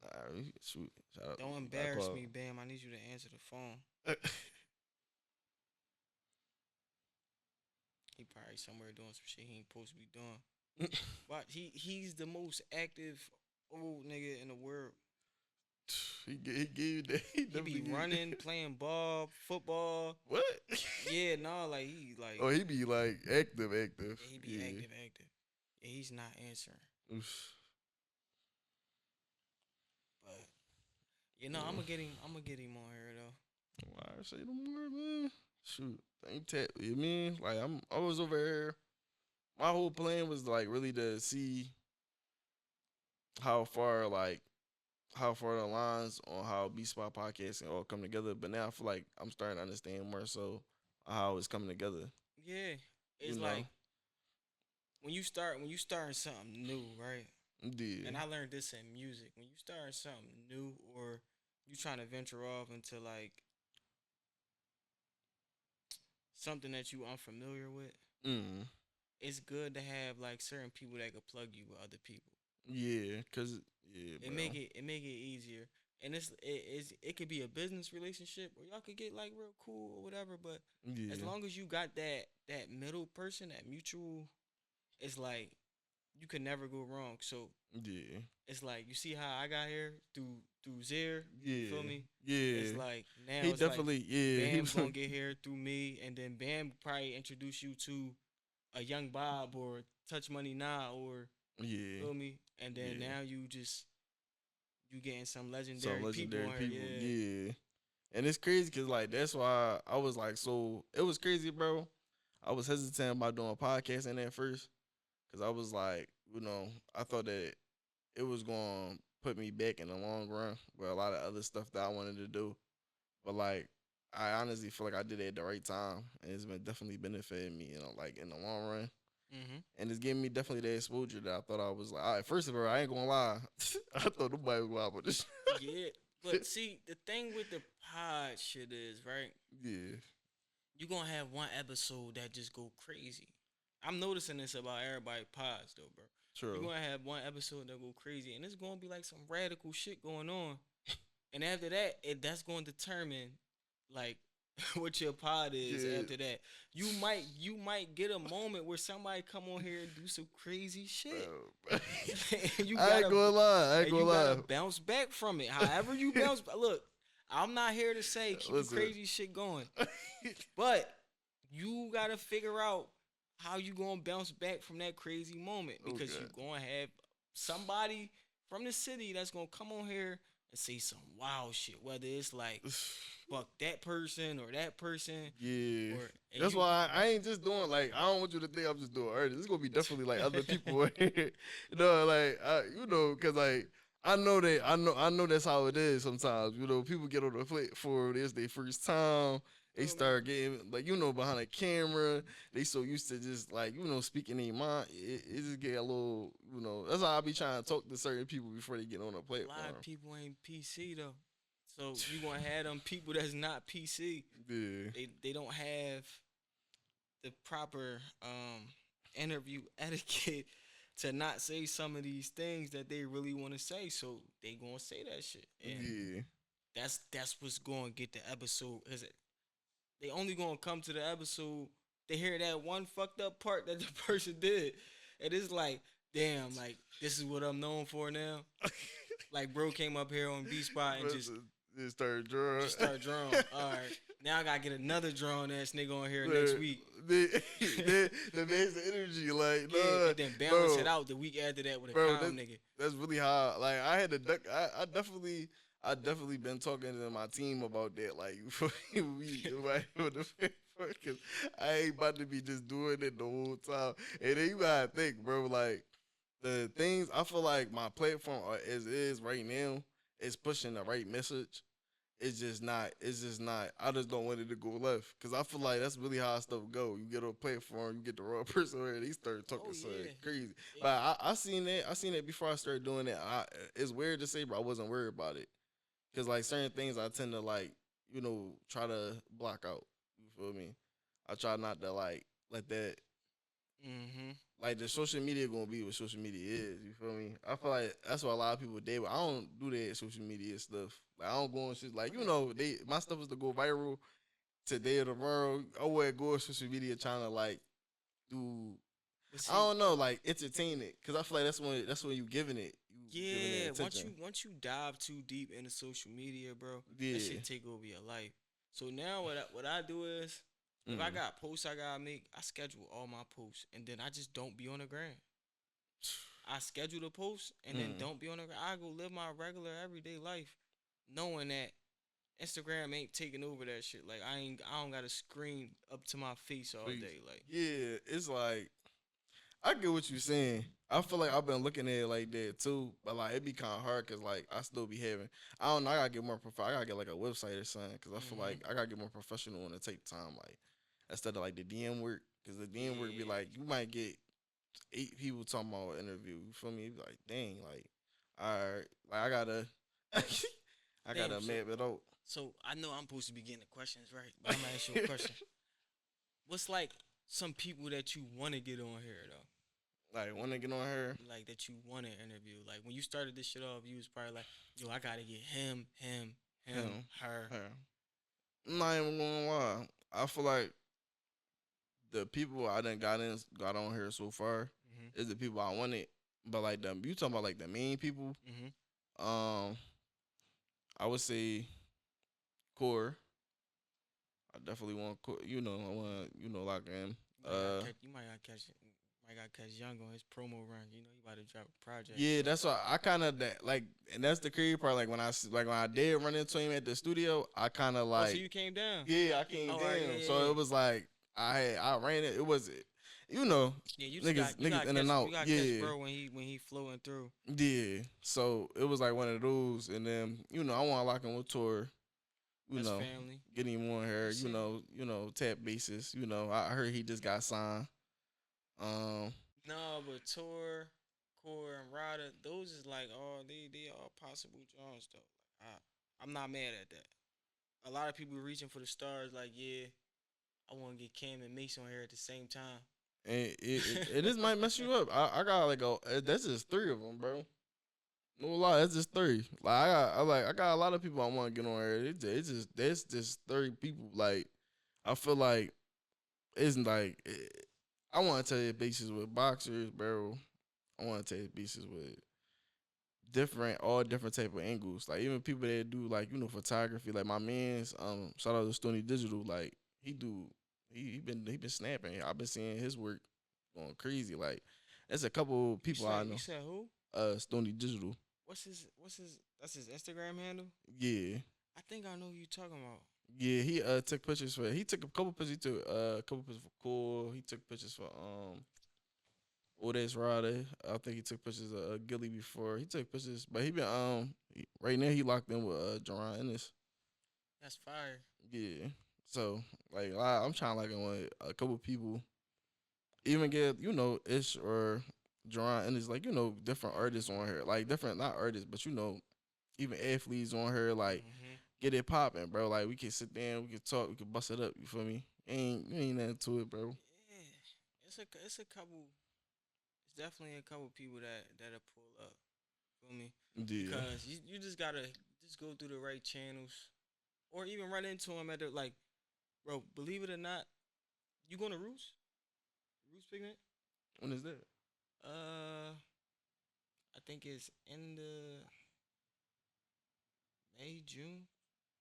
All right, shoot. Shout out. Don't embarrass me, Bam. I need you to answer the phone. He probably somewhere doing some shit he ain't supposed to be doing. But he's the most active old nigga in the world. He gave you that. He be running, playing ball, football. What? Yeah, no, like he like. Oh, he be like active. Yeah, he be active. Yeah, he's not answering. Oof. But you know, I'm gonna get him on here though. Why say no more, man? Shoot, ain't tap. You mean like I was over here. My whole plan was like really to see how far the lines on how Bspotpodcast and all come together. But now I feel like I'm starting to understand more so how it's coming together. Yeah, it's like when you starting something new, right? Yeah. And I learned this in music. When you start something new or you trying to venture off into like something that you unfamiliar with, it's good to have like certain people that could plug you with other people. Yeah, cause it make it easier, and it could be a business relationship or y'all could get like real cool or whatever. But as long as you got that middle person, that mutual, it's like you can never go wrong. So yeah, it's like you see how I got here through Zaire. Yeah, you feel me? Yeah, it's like now he it's definitely like, Bam's gonna get here through me, and then Bam probably introduce you to a Young Bob or Touch Money Now or feel me, and then now you getting some legendary people. Yeah. And it's crazy because like that's why I was like, so it was crazy, bro. I was hesitant about doing a podcast in that first because I was like, I thought that it was going to put me back in the long run with a lot of other stuff that I wanted to do. But like, I honestly feel like I did it at the right time, and it's been definitely benefiting me, like in the long run. And it's giving me definitely the exposure that I thought I was like. All right, first of all, I ain't gonna lie, I thought nobody was wild with this. Yeah, but see, the thing with the pod shit is right. Yeah, you gonna have one episode that just go crazy. I'm noticing this about everybody pods though, bro. True. You're gonna have one episode that go crazy, and it's gonna be like some radical shit going on. And after that, that's gonna determine like what your pod is. After that, you might get a moment where somebody come on here and do some crazy shit. I ain't gonna lie. You gotta bounce back from it. However you bounce. Look, I'm not here to say keep the crazy shit going, but you gotta figure out how you gonna bounce back from that crazy moment because you gonna have somebody from the city that's gonna come on here and say some wild shit, whether it's like fuck that person or that person. Yeah, that's why I ain't just doing like I don't want you to think I'm just doing artists. It's gonna be definitely like other people, like because like I know that's how it is sometimes. People get on the platform. It's their first time. They start getting like behind a camera. They so used to just like speaking their mind. It just get a little That's how I be trying to talk to certain people before they get on the platform. A lot of people ain't PC though, so you gonna have them people that's not PC. Yeah, they don't have the proper interview etiquette to not say some of these things that they really want to say, so they gonna say that shit. And Yeah. that's what's gonna get the episode. Is it? They only gonna come to the episode to hear that one fucked up part that the person did, and it's like, damn, like this is what I'm known for now. Like bro came up here on B Spot and just started drawing. just start drawing. All right, now I gotta get another drawing ass nigga on here next week. They makes the energy like Yeah, and then balance it out the week after that with a calm nigga. That's really hard. Like I had to duck. I definitely been talking to my team about that. Like because I ain't about to be just doing it the whole time. And then you gotta think, bro. Like the things I feel like my platform as is right now is pushing the right message. It's just not. It's just not. I just don't want it to go left because I feel like that's really how stuff go. You get on a platform, you get the wrong person where they start talking something crazy. Yeah. But I seen that. I seen that before I started doing it. It's weird to say, but I wasn't worried about it because like certain things I tend to like, try to block out. You feel me? I try not to like let that. Mm-hmm. Like the social media gonna be what social media is. You feel me? I feel like that's what a lot of people did. But I don't do that social media stuff. Like I don't go on shit like my stuff is to go viral today or tomorrow. I would go on social media trying to like do. I don't know, like entertain it because I feel like that's when you giving it. Yeah, once you dive too deep into social media, bro, that shit take over your life. So now what I do is. If I got posts I gotta make, I schedule all my posts, and then I just don't be on the gram. I schedule the post, and then don't be on the gram. I go live my regular everyday life, knowing that Instagram ain't taking over that shit. Like I don't gotta scream up to my face all day. Like yeah, it's like I get what you're saying. I feel like I've been looking at it like that too, but like it be kind of hard because like I still be having. I don't know. I gotta get more I gotta get like a website or something because I feel like I gotta get more professional and take time like. Instead of like the DM work, because the DM work be like you might get 8 people talking about an interview. You feel me? Be like, dang, like, all right, like I gotta map it out. So I know I'm supposed to be getting the questions right, but I'm gonna ask you a question. What's like some people that you want to get on here though? Like want to get on here? Like that you want to interview? Like when you started this shit off, you was probably like, yo, I gotta get him, her. I'm not even gonna lie. I feel like the people I done got on here so far is the people I wanted. But like you talking about like the main people. I would say Core. I definitely want Core. I want lock in. You might got catch Young on his promo run. You about to drop a project. Yeah, that's why I kind of and that's the crazy part. Like when I did run into him at the studio, I kind of like. So you came down? Yeah, I came down. Yeah. So it was like. I ran it. It was, Yeah, you niggas in and out. Catch bro when he flowing through. Yeah, so it was like one of those, and then I want to lock in with Tor. That's family. Get him on here. Tap basis. I heard he just got signed. No, but Tor, Core, and Ryder, those is like they all possible Johns though. Like, I'm not mad at that. A lot of people reaching for the stars. Like I want to get Cam and Mace on here at the same time. And it just might mess you up. I got like that's just 3 of them, bro. No lie, that's just 3. Like I got a lot of people I want to get on here. That's just 30 people. Like I feel like it's like I want to take bases with boxers, bro. I want to take bases with all different type of angles. Like even people that do like photography. Like my man's shout out to Stony Digital. Like he been snapping. I've been seeing his work going crazy. Like there's a couple people I know. You said who? Stony Digital. What's his that's his Instagram handle? Yeah. I think I know who you talking about. Yeah, he took pictures he took a couple pictures. He took a couple pictures for Cool. He took pictures for Odes Rada. I think he took pictures of Gilly before. He took pictures, but he been right now he locked in with Jerron Ennis. That's fire. Yeah. So like I'm trying to like with a couple people, even get Ish or Jerron Ennis, like different artists on here, like different not artists, but even athletes on here, like get it popping, bro. Like we can sit there, we can talk, we can bust it up. You feel me? Ain't nothing to it, bro. Yeah, it's a couple. definitely a couple people that'll pull up. Feel me? Yeah. Because you just gotta just go through the right channels, or even run into them at the like, bro. Believe it or not, you going to Roots picnic? When is that? I think it's in the May, June.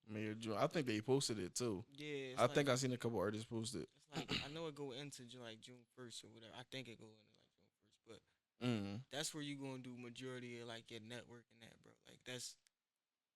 May or June. I think they posted it too. Yeah, I think I seen a couple artists post it. it's like I know it go into like June 1st or whatever. I think it go into like June 1st, but Mm. that's where you gonna do majority of like your networking at, bro. Like that's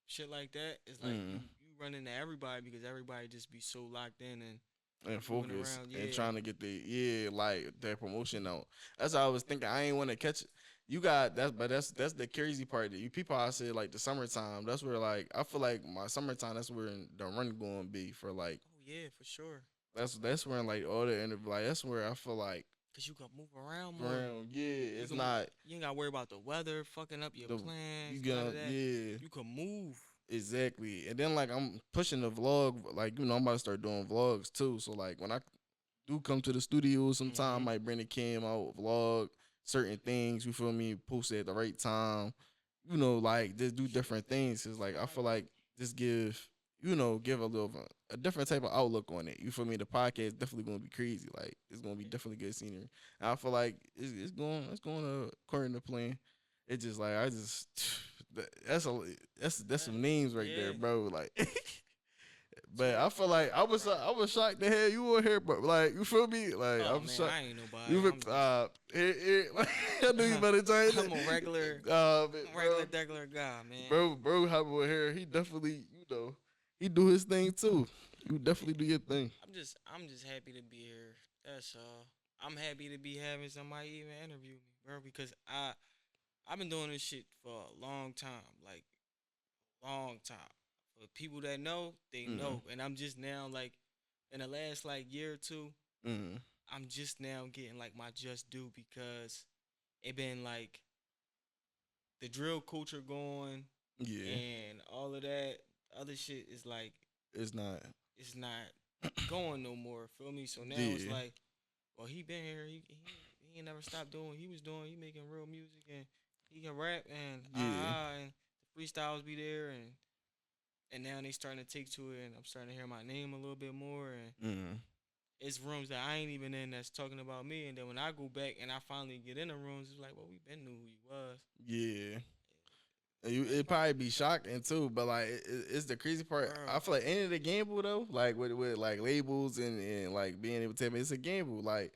shit like that. It's like you run into everybody because everybody just be so locked in And moving focus around. and Yeah, trying to get like their promotion out. That's how I was thinking. I ain't want to catch it. You got that, but that's the crazy part. That you people, I said like the summertime. That's where like I feel like my summertime. That's where the run going to be for like. oh yeah, for sure. That's where like all the interview. Like that's where I feel like. Cause you can move around more. Around, yeah, it's can, not. You ain't gotta worry about the weather fucking up your The, plans. you None gonna of that. yeah. You can move. Exactly. And then like I'm pushing the vlog, like I'm about to start doing vlogs too. So like when I do come to the studio sometime, I might bring the cam out, vlog certain things, you feel me, post it at the right time. Like just do different things. Cause like I feel like just give a little a different type of outlook on it. You feel me? The podcast is definitely gonna be crazy. Like it's gonna be definitely good scenery. And I feel like it's going according to plan. It's just like I just that's some names right there, bro. Like, but I feel like I was shocked to hear you were here, but like you feel me? Like Oh, I'm man, shocked. I ain't nobody. You like, I knew you better change it. I'm a regular, regular guy, man. Bro, have a hair. He definitely, he do his thing too. You definitely do your thing. I'm just happy to be here. That's all. I'm happy to be having somebody even interview me, bro, because I've been doing this shit for a long time, like long time. For people that know, they know, and I'm just now like in the last like year or two, I'm just now getting like my just due because it been like the drill culture going, Yeah, and all of that other shit is like it's not. it's not going no more. Feel me? So now it's like, well, he been here. He ain't never stopped doing what he was doing. He making real music and he can rap and and the freestyles be there and now they starting to take to it and I'm starting to hear my name a little bit more and it's rooms that I ain't even in that's talking about me and then when I go back and I finally get in the rooms, it's like, well, we been knew who you was. Yeah. It probably be shocking too, but like it's the crazy part. Bro. I feel like ain't it a gamble though? Like with like labels and like being able to tell me it's a gamble. Like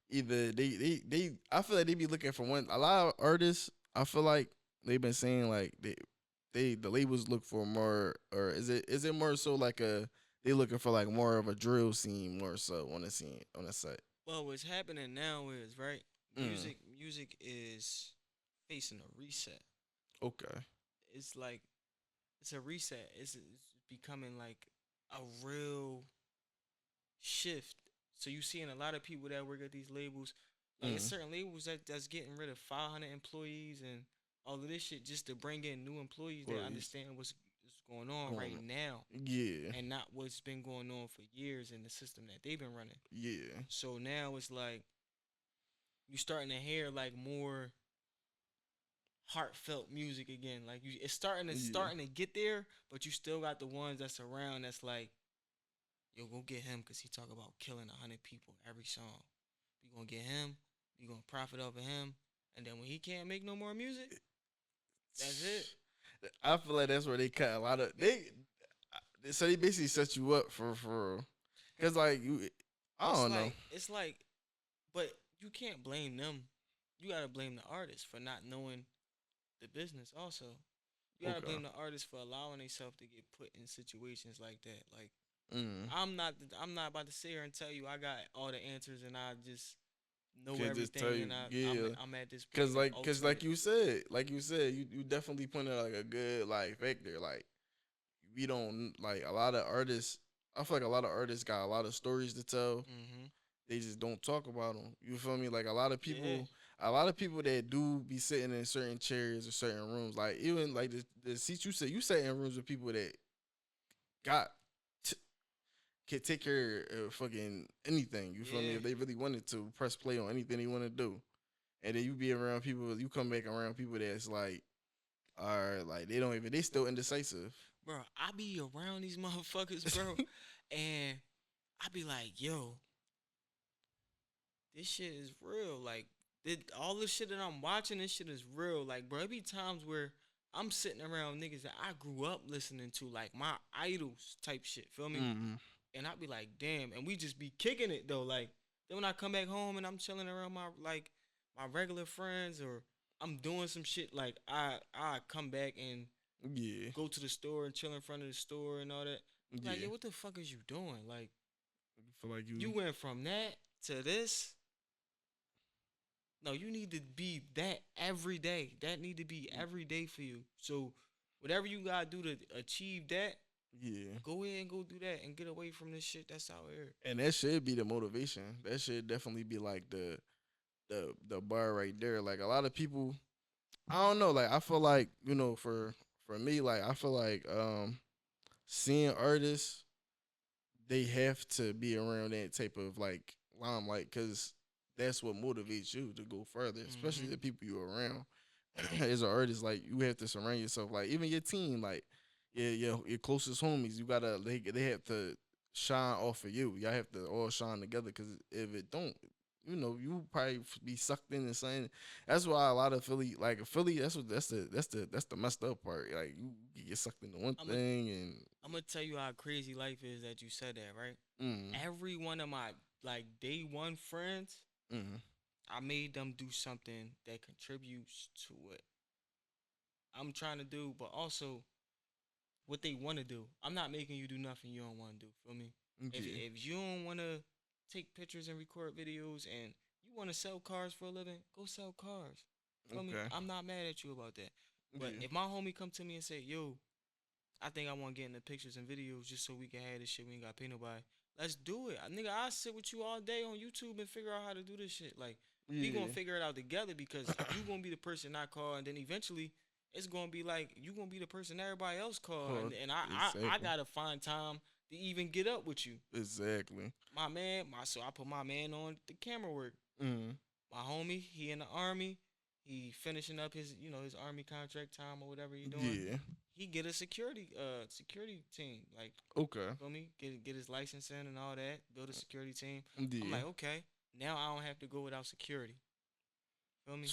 either they I feel like they be looking for a lot of artists. I feel like they've been saying like the labels look for more, or is it more so like they looking for like more of a drill scene more so on the set. Well, what's happening now is right. Music is facing a reset. Okay. It's like it's a reset. It's becoming like a real shift. So you seeing a lot of people that work at these labels. Like it's certain labels that's getting rid of 500 employees and all of this shit just to bring in new employees that understand what's going on right now. Yeah. And not what's been going on for years in the system that they've been running. Yeah. So now it's like you starting to hear like more heartfelt music again. Like it's starting to get there, but you still got the ones that's around that's like, yo, go get him because he talk about killing 100 people every song. You gonna get him, you gonna profit off of him, and then when he can't make no more music, that's it. I feel like that's where they cut a lot of so they basically set you up for because like I don't know. It's like, but you can't blame them. You gotta blame the artist for not knowing the business. Also, you gotta blame the artist for allowing themselves to get put in situations like that. Like I'm not about to sit here and tell you I got all the answers and I just know everything and I'm at this point. Because like you said, you definitely pointed out like a good like factor. Like we don't like a lot of artists. I feel like a lot of artists got a lot of stories to tell. They just don't talk about them. You feel me? Like a lot of people that do be sitting in certain chairs or certain rooms. Like even like the seats you sat in rooms with people that can take care of fucking anything. You feel me? If they really wanted to press play on anything they want to do. and then you be around people, you come back around people that's like are like they still indecisive. Bro, I be around these motherfuckers, bro, and I be like, yo, this shit is real. Like, all this shit that I'm watching, this shit is real. Like, bro, it be times where I'm sitting around niggas that I grew up listening to, like my idols type shit. Feel me? Mm-hmm. And I be like, damn, and we just be kicking it though. Like, then when I come back home and I'm chilling around my regular friends, or I'm doing some shit, like I come back and Yeah, go to the store and chill in front of the store and all that. Like, yeah. yo, what the fuck is you doing? Like, You feel like you went from that to this. No, you need to be that every day. That need to be every day for you. So whatever you gotta do to achieve that, yeah. go ahead and go do that and get away from this shit that's out here. And that should be the motivation. That should definitely be like the bar right there. Like a lot of people, I don't know. Like I feel like for me, like I feel like seeing artists, they have to be around that type of like limelight because that's what motivates you to go further, especially Mm-hmm. the people you're around. As an artist, like you have to surround yourself, like even your team, like your closest homies, you gotta they have to shine off of you. Y'all have to all shine together because if it don't, you probably be sucked in and something. That's why a lot of Philly, that's the messed up part. Like you get sucked into one I'm thing and gonna tell you how crazy life is that you said that, right? mm, Every one of my like day one friends, mm, I made them do something that contributes to what I'm trying to do, but also what they want to do. I'm not making you do nothing you don't want to do. Feel me? If yeah, if you don't want to take pictures and record videos, and you want to sell cars for a living, go sell cars. Feel me? okay, I'm not mad at you about that. But yeah, if my homie come to me and say, "Yo, I think I want to get into pictures and videos just so we can have this shit. We ain't got to pay nobody. Let's do it. Nigga, I'll sit with you all day on YouTube and figure out how to do this shit. Like, we yeah, gonna figure it out together because you gonna be the person I call, and then eventually it's gonna be like you gonna be the person everybody else call, Huh, and I exactly, gotta find time to even get up with you. exactly, My man, so I put my man on the camera work. mm, My homie, he in the army. He finishing up his army contract time or whatever he doing. yeah, He get a security team. Like, okay, feel me? Get his license in and all that. Build a security team. I'm yeah. like, okay, now I don't have to go without security. Feel me?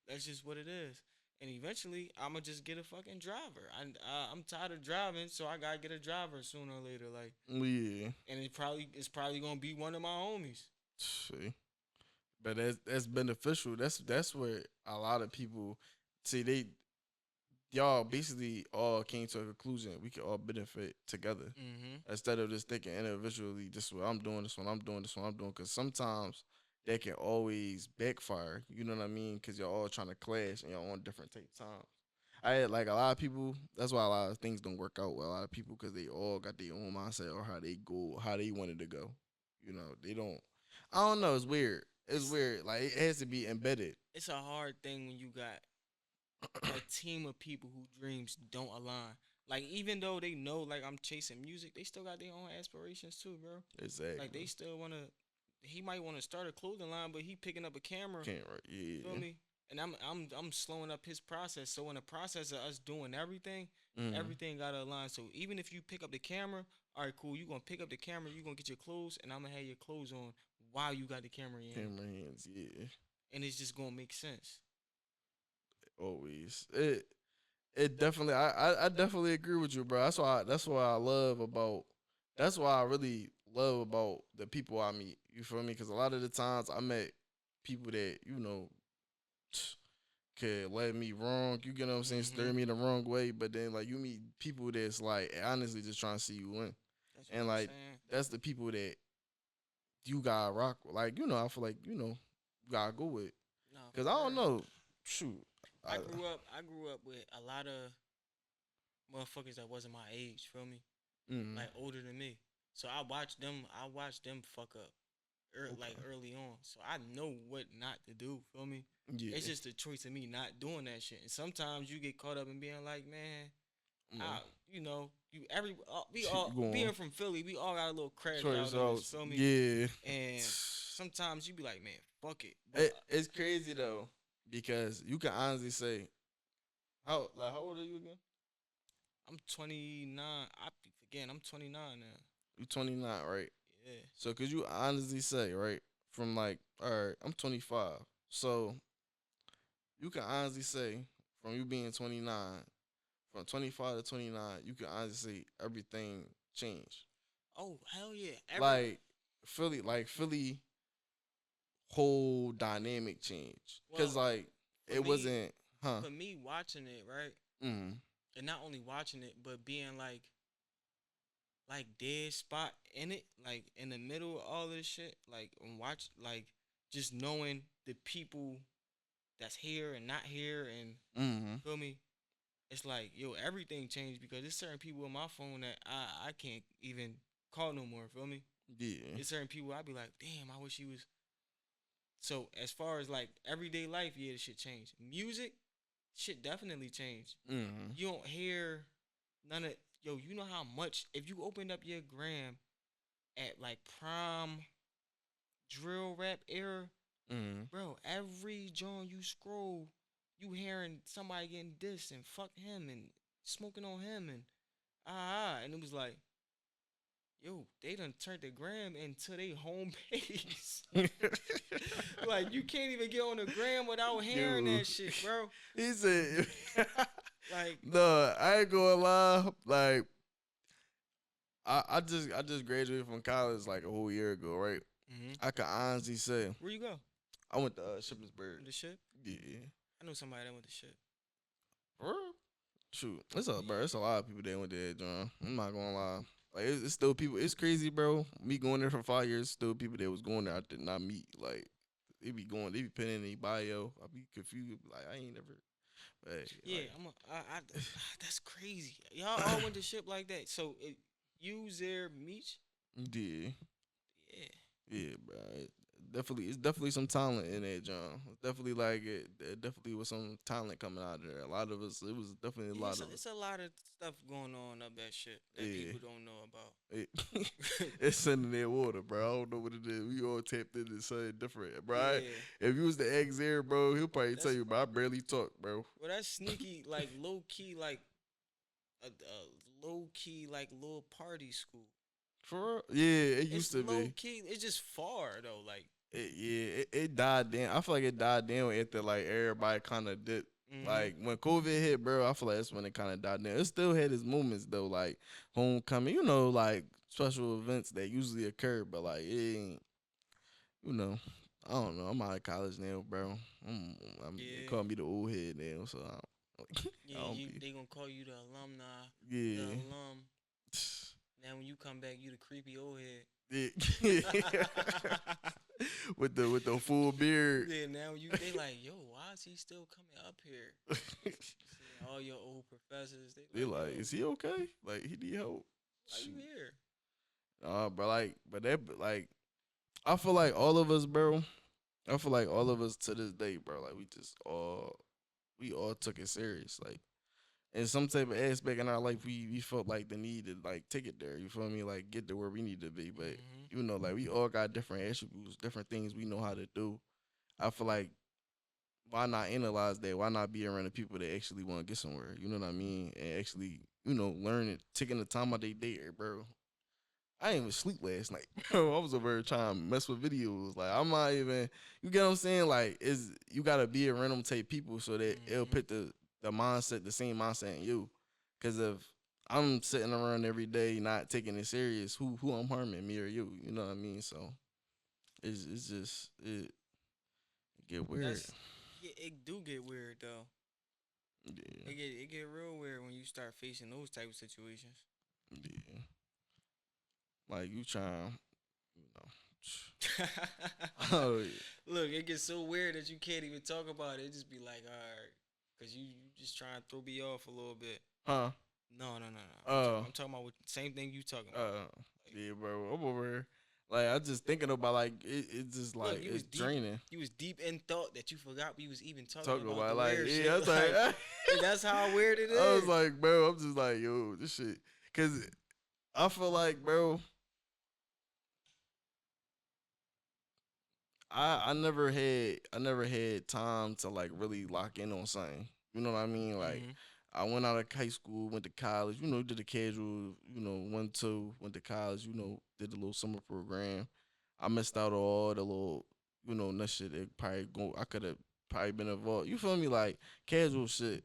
That's just what it is. And eventually, I'ma just get a fucking driver. I'm tired of driving, so I gotta get a driver sooner or later. Like, Yeah. and it's probably gonna be one of my homies. See. But that's beneficial. That's where a lot of people see y'all basically all came to a conclusion we can all benefit together Mm-hmm. instead of just thinking individually. This is what I'm doing. This one I'm doing. This one I'm doing. Because sometimes that can always backfire. You know what I mean? Because you're all trying to clash and y'all on different type times. I had like a lot of people. That's why a lot of things don't work out with a lot of people because they all got their own mindset or how they go, how they wanted to go. They don't. I don't know. It's weird. It's weird. Like it has to be embedded. It's a hard thing when you got a team of people who dreams don't align. Like, even though they know like I'm chasing music, they still got their own aspirations too, bro. Like, they Exactly. still wanna. He might want to start a clothing line, but he picking up a camera. Can't right. Feel Yeah. me? And I'm slowing up his process. So in the process of us doing everything, Mm. everything gotta align. So even if you pick up the camera, all right, cool. You gonna pick up the camera. You gonna get your clothes, and I'm gonna have your clothes on while you got the camera in, Camera hands. Yeah. and it's just gonna make sense. Always. It definitely. I definitely agree with you, bro. That's why I love about. That's why I really love about the people I meet. You feel me? Because a lot of the times I met people that could let me wrong. You get what I'm saying? Mm-hmm. Steer me the wrong way. But then like you meet people that's like honestly just trying to see you win, That's what and I'm like saying. that's the people that you gotta rock with. Like I feel like you gotta go with. No, Cause for I don't real. know. Shoot. I grew up with a lot of motherfuckers that wasn't my age. Feel me? Mm, Like, older than me. So I watched them. I watched them fuck up, like okay. early on. So I know what not to do. Feel me? Yeah. It's just a choice of me not doing that shit. And sometimes you get caught up in being like, man, Mm. we You all going being from Philly, we all got a little crash choice out in us. out. Feel me? Yeah. And sometimes you be like, man, fuck it. It's crazy though because you can honestly say, how old are you again? I'm 29. I'm 29 now. You 29, right? Yeah. So could you honestly say, right, from like, all right, I'm 25. So you can honestly say from you being 29, from 25 to 29, you can honestly say everything changed. Oh hell yeah. Like Philly whole dynamic change. Cause Well, like for it me, wasn't, huh? for me watching it, right, Mm. and not only watching it, but being like dead spot in it, like in the middle of all of this shit, like and watch, like just knowing the people that's here and not here, and Mm-hmm. feel me. It's like yo, everything changed because there's certain people on my phone that I can't even call no more. Feel me? Yeah. There's certain people I be like, damn, I wish he was. So as far as like everyday life, yeah, this shit changed. Music, shit definitely changed. Mm-hmm. You don't hear none of yo. You know how much if you opened up your gram at like prime drill rap era, Mm-hmm. bro. Every joint you scroll, you hearing somebody getting dissed and fuck him and smoking on him and and it was like, yo, they done turned the gram into their home base. Like you can't even get on the gram without hearing Dude. that shit, bro. He said, Like, "No, I ain't gonna lie. Like, I just graduated from college like a whole year ago, right? I can honestly say where you go? I went to Shippensburg. The ship? Yeah, I know somebody that went to ship. bro. Shoot, it's a lot of people that went there, John. I'm not gonna lie. Like, it's still people. It's crazy, bro. Me going there for 5 years, still people that was going there I did not meet. Like, they be putting in their bio. I be confused. Like, I ain't never. Hey, Yeah, like, that's crazy. Y'all all went to ship like that. So you there, Meech? yeah. Yeah. Yeah, bro. It's definitely some talent in there, John. It's definitely like it definitely was some talent coming out of there. A lot of us, it was definitely a lot of It's a lot of stuff going on up that shit that Yeah. people don't know about. it's sending their water, bro. I don't know what it is. We all tapped into something different, bro. Yeah. If you was the ex there, bro, he'll probably tell That's- you, but I barely talk, bro. Well, that's sneaky, like low key, like a low key, like little party school. For real? Yeah, it used It's to low be. key. It's just far though. Like, It died down. I feel like it died down after like everybody kind of did. mhm. Like when COVID hit, bro, I feel like that's when it kind of died down. It still had its moments though, like homecoming, like special events that usually occur, but like it ain't, you know. I don't know. I'm out of college now, bro. They Yeah. call me the old head now, so Yeah, I don't they gonna call you the alumni, the yeah. alum. Now when you come back, you the creepy old head. Yeah. with the full beard. Yeah, now they like, yo, why is he still coming up here? Seeing all your old professors, They like, yo, is he okay? Like he need help? why you here? But like, I feel like all of us, bro. I feel like all of us to this day, bro. Like we all took it serious. Like in some type of aspect in our life, we felt like the need to like take it there. You feel me? Like get to where we need to be. But like we all got different attributes, different things we know how to do. I feel like why not analyze that? Why not be around the people that actually want to get somewhere? You know what I mean? And actually, learn it, taking the time out their day, bro. I didn't even sleep last night, bro. I was over here trying to mess with videos. Like I'm not even. You get what I'm saying? Like you gotta be around them type people so that it'll put the mindset, the same mindset in you. Cause if I'm sitting around every day not taking it serious, who I'm harming, me or you? You know what I mean? So it's just it get weird. It do get weird though. Yeah. It get real weird when you start facing those type of situations. Yeah. Like you trying, you know. Oh yeah. Look, it gets so weird that you can't even talk about it. It just be like, all right, cause you just trying to throw me off a little bit. Huh? No. I'm talking about same thing you talking about. Yeah, bro. I'm over here. Like I just thinking about like it's just like Look, it's draining. You was deep in thought that you forgot we was even talking about the like weird yeah, shit. I was like, That's how weird it is. I was like, bro, I'm just like, yo, this shit, cause I feel like, bro, I never had time to like really lock in on something. You know what I mean? Like Mhm. I went out of high school, went to college, did the casual, went to college, did the little summer program. I missed out on all the little, that shit that probably go I could have probably been involved. You feel me? Like casual shit.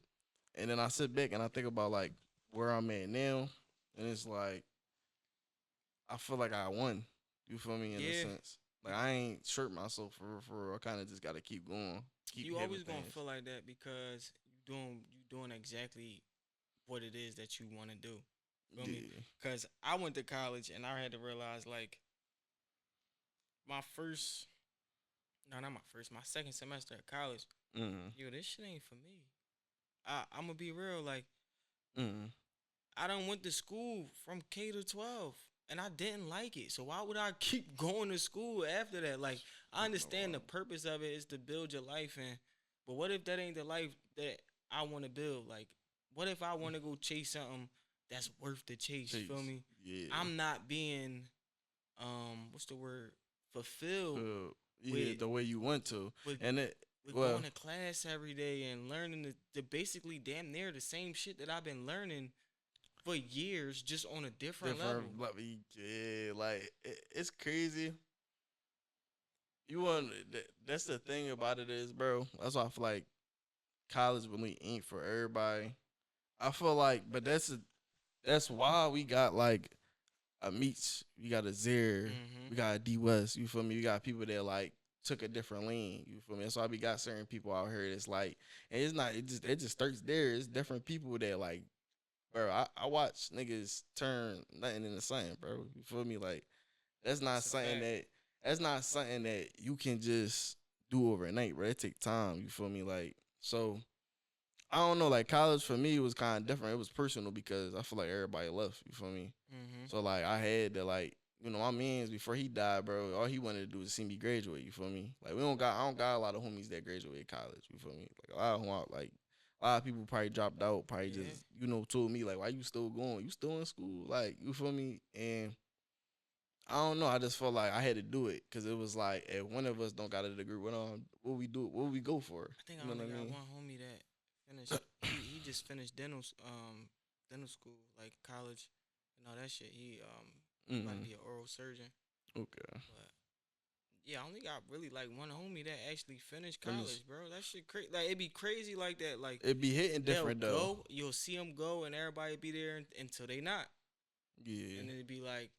And then I sit back and I think about like where I'm at now, and it's like I feel like I won. You feel me in a Yeah. sense. Like I ain't shirt myself for real. I kind of just gotta keep going, keep You having always gonna things. feel like that because you doing exactly what it is that you want to do. Feel me? Yeah. Cause I went to college and I had to realize like my first, no, not my first, my second semester at college. Mm. Yo, this shit ain't for me. I'm gonna be real. Like Mm. I done went to school from K to 12 and I didn't like it. So why would I keep going to school after that? Like I understand the purpose of it is to build your life and but what if that ain't the life that I want to build? Like what if I want to go chase something that's worth the chase, feel Chase. me? Yeah. I'm not being what's the word? Fulfilled Uh, yeah, with the way you want to, with and it with well, going to class every day and learning the basically damn near the same shit that I've been learning for years, just on a different level. different. Like, yeah, like it's crazy. You want that's the thing about it is, bro. That's why I feel like college really ain't for everybody. I feel like, but that's why we got like a Meech, we got a Zare, Mm-hmm. we got a D.West. You feel me? We got people that like took a different lane. You feel me? That's why we got certain people out here that's like, and it's not. It just starts there. It's different people that like, bro. I watch niggas turn nothing into something, bro. You feel me? Like that's not That's a something fact. that you can just do overnight, bro. It take time. You feel me? Like so. I don't know, like college for me was kind of different. It was personal because I feel like everybody left. You feel me? Mm-hmm. So like I had to like my man's before he died, bro. All he wanted to do was see me graduate. You feel me? Like I don't got a lot of homies that graduated college. You feel me? Like a lot of people probably dropped out. Probably Yeah. just told me like, why you still going? You still in school? Like you feel me? And I don't know. I just felt like I had to do it because it was like if one of us don't got a degree, what we do? What we go for? I think You I know only what I got mean? one homie that finished. He just finished dental school, like college and all that shit. He about to Mm-hmm. be an oral surgeon. Okay. But yeah, I only got really like one homie that actually finished Finish. college, bro. That shit crazy. Like it'd be crazy like that. Like It be hitting they'll different though. go, you'll see them go, and everybody be there until they not, Yeah. and then it'd be like,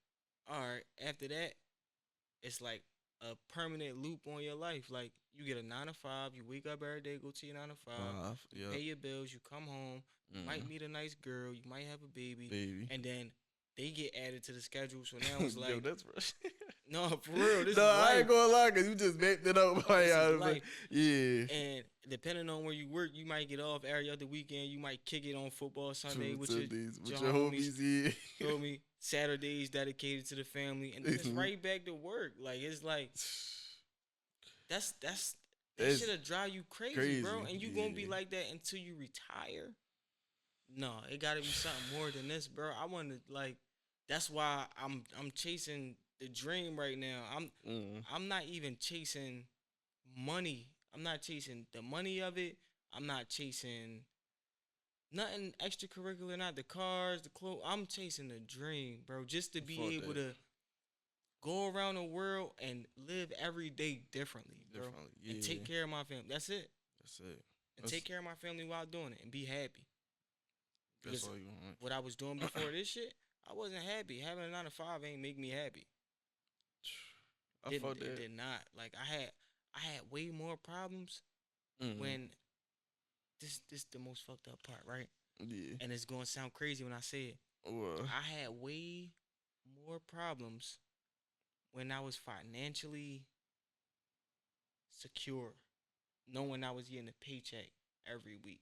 all right. After that, it's like a permanent loop on your life. Like you get a 9 to 5, you wake up every day, go to your 9 to 5, Five. you Yep. pay your bills, you come home, you might Mm. meet a nice girl, you might have a baby, Baby. and then they get added to the schedule. So now it's Yo, like, that's fresh. no, for real, this No, is I life. ain't gonna lie, cause you just backed it up. Like, This is life. yeah. And depending on where you work, you might get off every other weekend. You might kick it on football Sunday Two with Sundays your with your homies. homies. Yeah. Feel me? Saturdays dedicated to the family, and then it's right back to work. Like it's like that That's shit'll drive you crazy, bro. crazy. And you gonna be Yeah. like that until you retire. No, it gotta be something more than this, bro. I wanna like that's why I'm chasing the dream right now. Mm. I'm not even chasing money. I'm not chasing the money of it. I'm not chasing nothing extracurricular, not the cars, the clothes. I'm chasing the dream, bro. Just to be Fuck able that. to go around the world and live every day differently, bro. Differently. Yeah. And take care of my family. That's it. That's it. And That's, take care of my family while doing it and be happy. that's Because all you want. what I was doing before this shit, I wasn't happy. Having a 9 to 5 ain't make me happy. I Didn't fuck it that. did not. Like I had way more problems Mm. when this the most fucked up part, right? Yeah. And it's gonna sound crazy when I say it. Well, I had way more problems when I was financially secure, knowing I was getting a paycheck every week.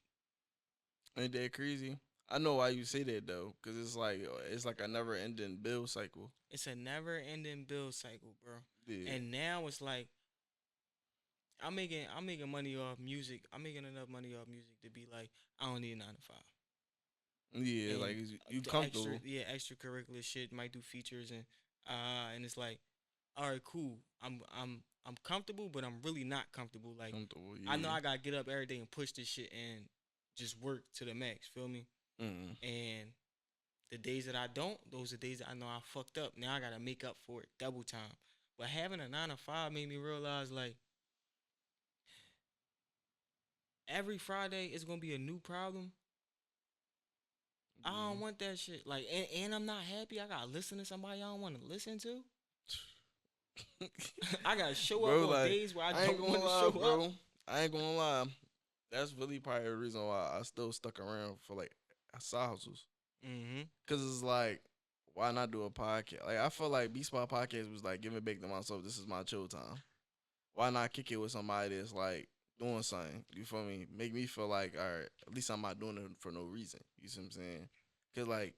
ain't that crazy? I know why you say that though, cause it's like a never ending bill cycle. It's a never ending bill cycle, bro. Yeah. And now it's like I'm making money off music. I'm making enough money off music to be like, I don't need a 9 to 5. Yeah, And like you the comfortable. extracurricular shit might do features and it's like, all right, cool. I'm I'm comfortable, but I'm really not comfortable. Like Comfortable, I know yeah. I gotta get up every day and push this shit and just work to the max. Feel me? Mm. And the days that I don't, those are days that I know I fucked up. Now I gotta make up for it double time. But having a 9 to 5 made me realize like every Friday is gonna be a new problem. I don't want that shit. Like, and I'm not happy. I gotta listen to somebody I don't want to listen to. I gotta show Bro, up on like, days where I I ain't don't gonna want to lie, show bro. up. I ain't gonna lie. That's really probably the reason why I still stuck around for like side hustles. Mm-hmm. Cause it's like, why not do a podcast? Like I feel like Bspotpodcast was like giving back to myself. This is my chill time. Why not kick it with somebody that's like doing something? You feel me? Make me feel like, all right, at least I'm not doing it for no reason. You see what I'm saying? Cause like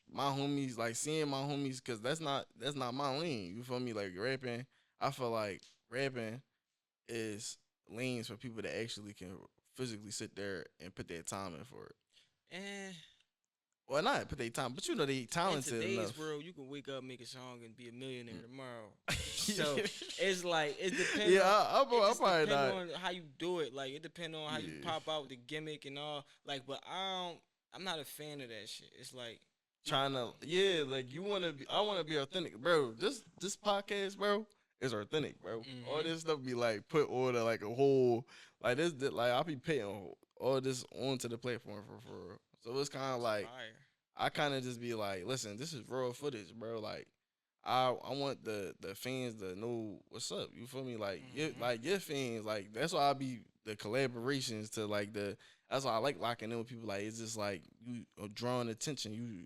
my homies, like seeing my homies, cause that's not my lane. You feel me? Like rapping, I feel like rapping is lanes for people that actually can physically sit there and put their time in for it. And Well, not put their time, but you know they in talented today's enough. world, you can wake up, make a song, and be a millionaire tomorrow. So it's like it depends. Yeah, on, it I'm just probably depends not. on how you do it. Like it depends on how you Yeah. pop out the gimmick and all. Like, but I'm not a fan of that shit. It's like Trying to, yeah, like you want to be, I want to be authentic, bro. This podcast, bro, is authentic, bro. All this stuff be like put order like a whole, like this like I'll be paying all this onto the platform for real. So it's kind of like fire. I kind of just be like, listen, this is raw footage, bro. Like I want the fans to know what's up. You feel me? Like your fans, like that's why I be the collaborations to like the. That's why I like locking in with people. Like it's just like you are drawing attention. You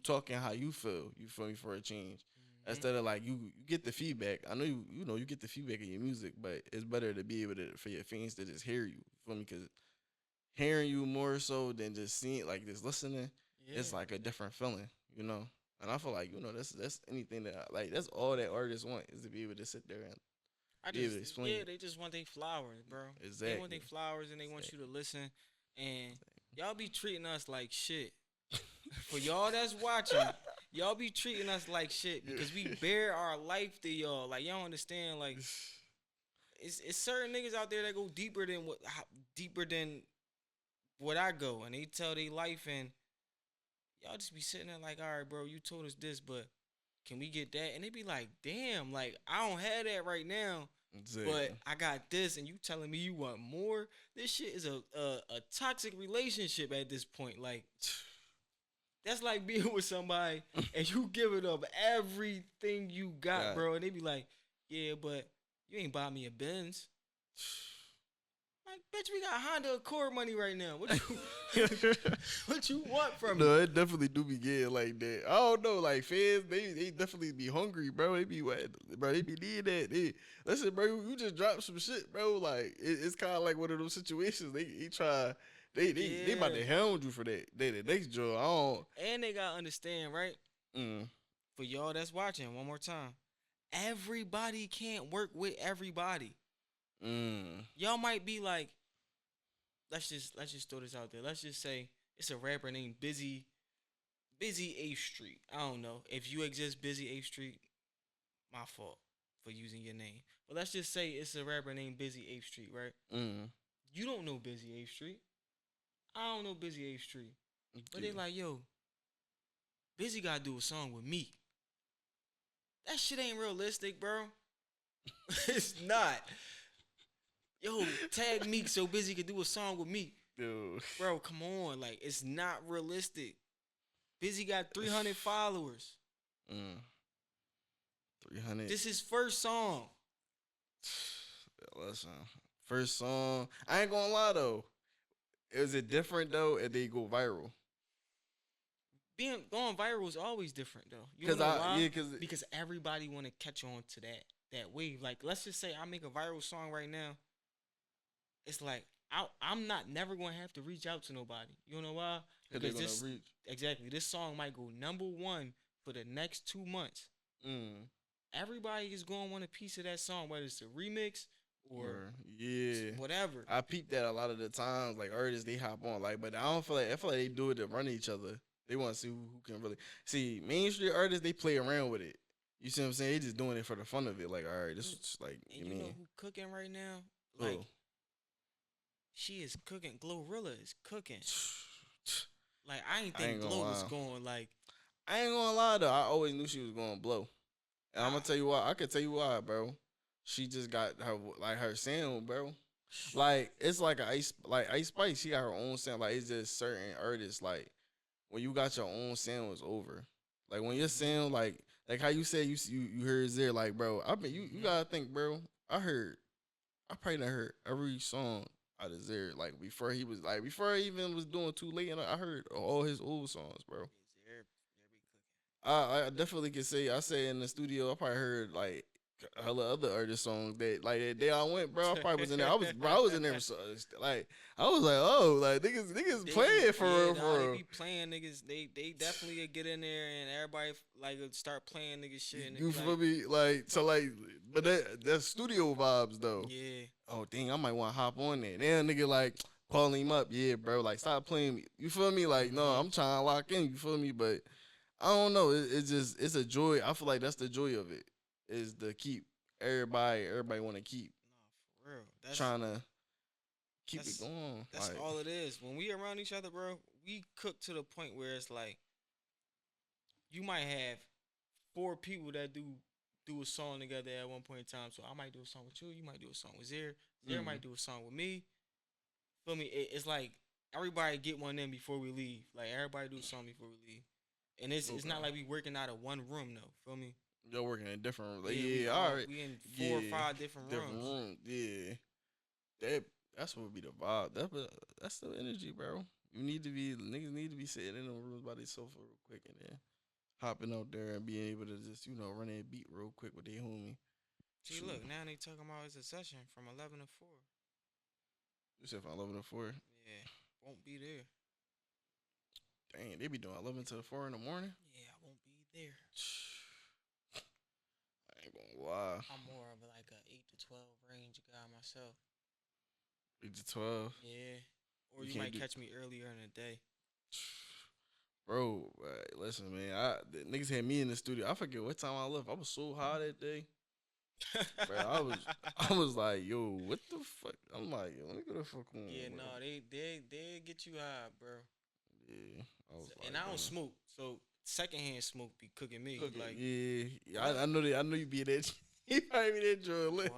talking how you feel. You feel me for a change. Instead of like you get the feedback. I know you know you get the feedback in your music, but it's better to be able to for your fans to just hear you. You feel me? Because hearing you more so than just seeing like just listening, it's like a different feeling, you know. And I feel like that's anything that like that's all that artists want is to be able to sit there and be able to explain. Yeah, they just want their flowers, bro. Exactly. They want their flowers and they want you to listen. And y'all be treating us like shit. For y'all that's watching, y'all be treating us like shit because we bear our life to y'all. Like y'all understand, like it's certain niggas out there that go deeper than what I go, and they tell their life, and y'all just be sitting there like, all right, bro, you told us this, but can we get that? And they be like, damn, like I don't have that right now. Exactly. But I got this, and you telling me you want more. This shit is a toxic relationship at this point. Like, that's like being with somebody and you giving up everything you got, bro. And they be like, yeah, but you ain't buy me a Benz. Like, bitch, we got Honda Accord money right now. What you want from me? No, it definitely do be getting like that. I don't know, like fans, they definitely be hungry, bro. They be bro, they be needing that. Listen, bro, you just dropped some shit, bro. Like it's kind of like one of those situations. They try. They about to hound you for that. They the next job. I don't. And they gotta understand, right? For y'all that's watching, one more time. Everybody can't work with everybody. Y'all might be like, let's just throw this out there. Let's just say it's a rapper named Busy 8th Street. I don't know. If you exist, Busy 8th Street, my fault for using your name. But let's just say it's a rapper named Busy 8th Street, right? You don't know Busy 8th Street. I don't know Busy 8th Street. But they like, yo, Busy gotta do a song with me. That shit ain't realistic, bro. It's not. Yo, tag Meek so Busy could do a song with me. Dude. Bro, come on. Like, it's not realistic. Busy got 300 followers. 300. This is his first song. Listen, first song. I ain't gonna lie though. Is it different though if they go viral? Going viral is always different though. You know why? Because everybody want to catch on to that wave. Like, let's just say I make a viral song right now. It's like I'm not never gonna have to reach out to nobody. You know why? Because this song might go #1 for the next 2 months. Everybody is gonna want a piece of that song, whether it's a remix or whatever. I peep that a lot of the times. Like artists, they hop on. Like, but I feel like they do it to run each other. They want to see who can really see mainstream artists. They play around with it. You see what I'm saying? He just doing it for the fun of it. Like, all right, this is just like, And you know who cooking right now? oh. Like, she is cooking. Glorilla is cooking. Like, I ain't think Glow was going, like. I ain't gonna lie, though. I always knew she was going to blow. And I'm gonna tell you why. I could tell you why, bro. She just got her sound, bro. Like, it's like Ice Spice. She got her own sound. Like, it's just certain artists. Like, when you got your own sound, it's over. Like, when your sound, like how you said you heard there, like, bro. I mean, you gotta think, bro. I probably done heard every song out of Zare. Like, before he even was doing Too Late, and I heard all his old songs, bro. I definitely can say I say in the studio I probably heard like hella other artist songs that day I went, bro. I probably was in there. I was in there. So, like I was like, oh, like niggas playing for real. They be playing niggas. They definitely get in there and everybody like start playing niggas shit. And you feel me? Like so, like, but that's studio vibes though. Yeah. Oh dang, I might want to hop on there. Then nigga like calling him up. Yeah, bro. Like stop playing me. You feel me? Like no, I'm trying to lock in. You feel me? But I don't know. It's a joy. I feel like that's the joy of it. Is to keep everybody want to keep. Nah, for real. That's trying to keep it going. That's like, all it is. When we around each other, bro, we cook to the point where it's like you might have 4 people that do a song together at one point in time. So I might do a song with you. You might do a song with Zare. Zare might do a song with me. Feel me? It's like everybody get one in before we leave. Like everybody do a song before we leave. And it's not like we working out of one room though. Feel me? You're working in different rooms. Yeah, all right. We in 4 or 5 different rooms. Yeah. That's what would be the vibe. That's the energy, bro. Niggas need to be sitting in the rooms by themselves real quick and then hopping out there and being able to just, run that beat real quick with their homie. See, look, now they talking about it's a session from 11 to 4. You said from 11 to 4? Yeah, won't be there. Dang, they be doing 11 to 4 in the morning? Yeah, I won't be there. I ain't gonna lie. I'm more of like a 8 to 12 range guy myself. 8 to 12? Yeah. Or you might catch me earlier in the day. Bro, listen, man. The niggas had me in the studio. I forget what time I left. I was so high that day. Bro, I was like, yo, what the fuck? I'm like, yo, let me go the fuck on. Yeah, bro. no, they get you high, bro. Yeah, I was and I don't smoke, so secondhand smoke be cooking me. Like, yeah, I know that. I know you be that. You probably be that joint.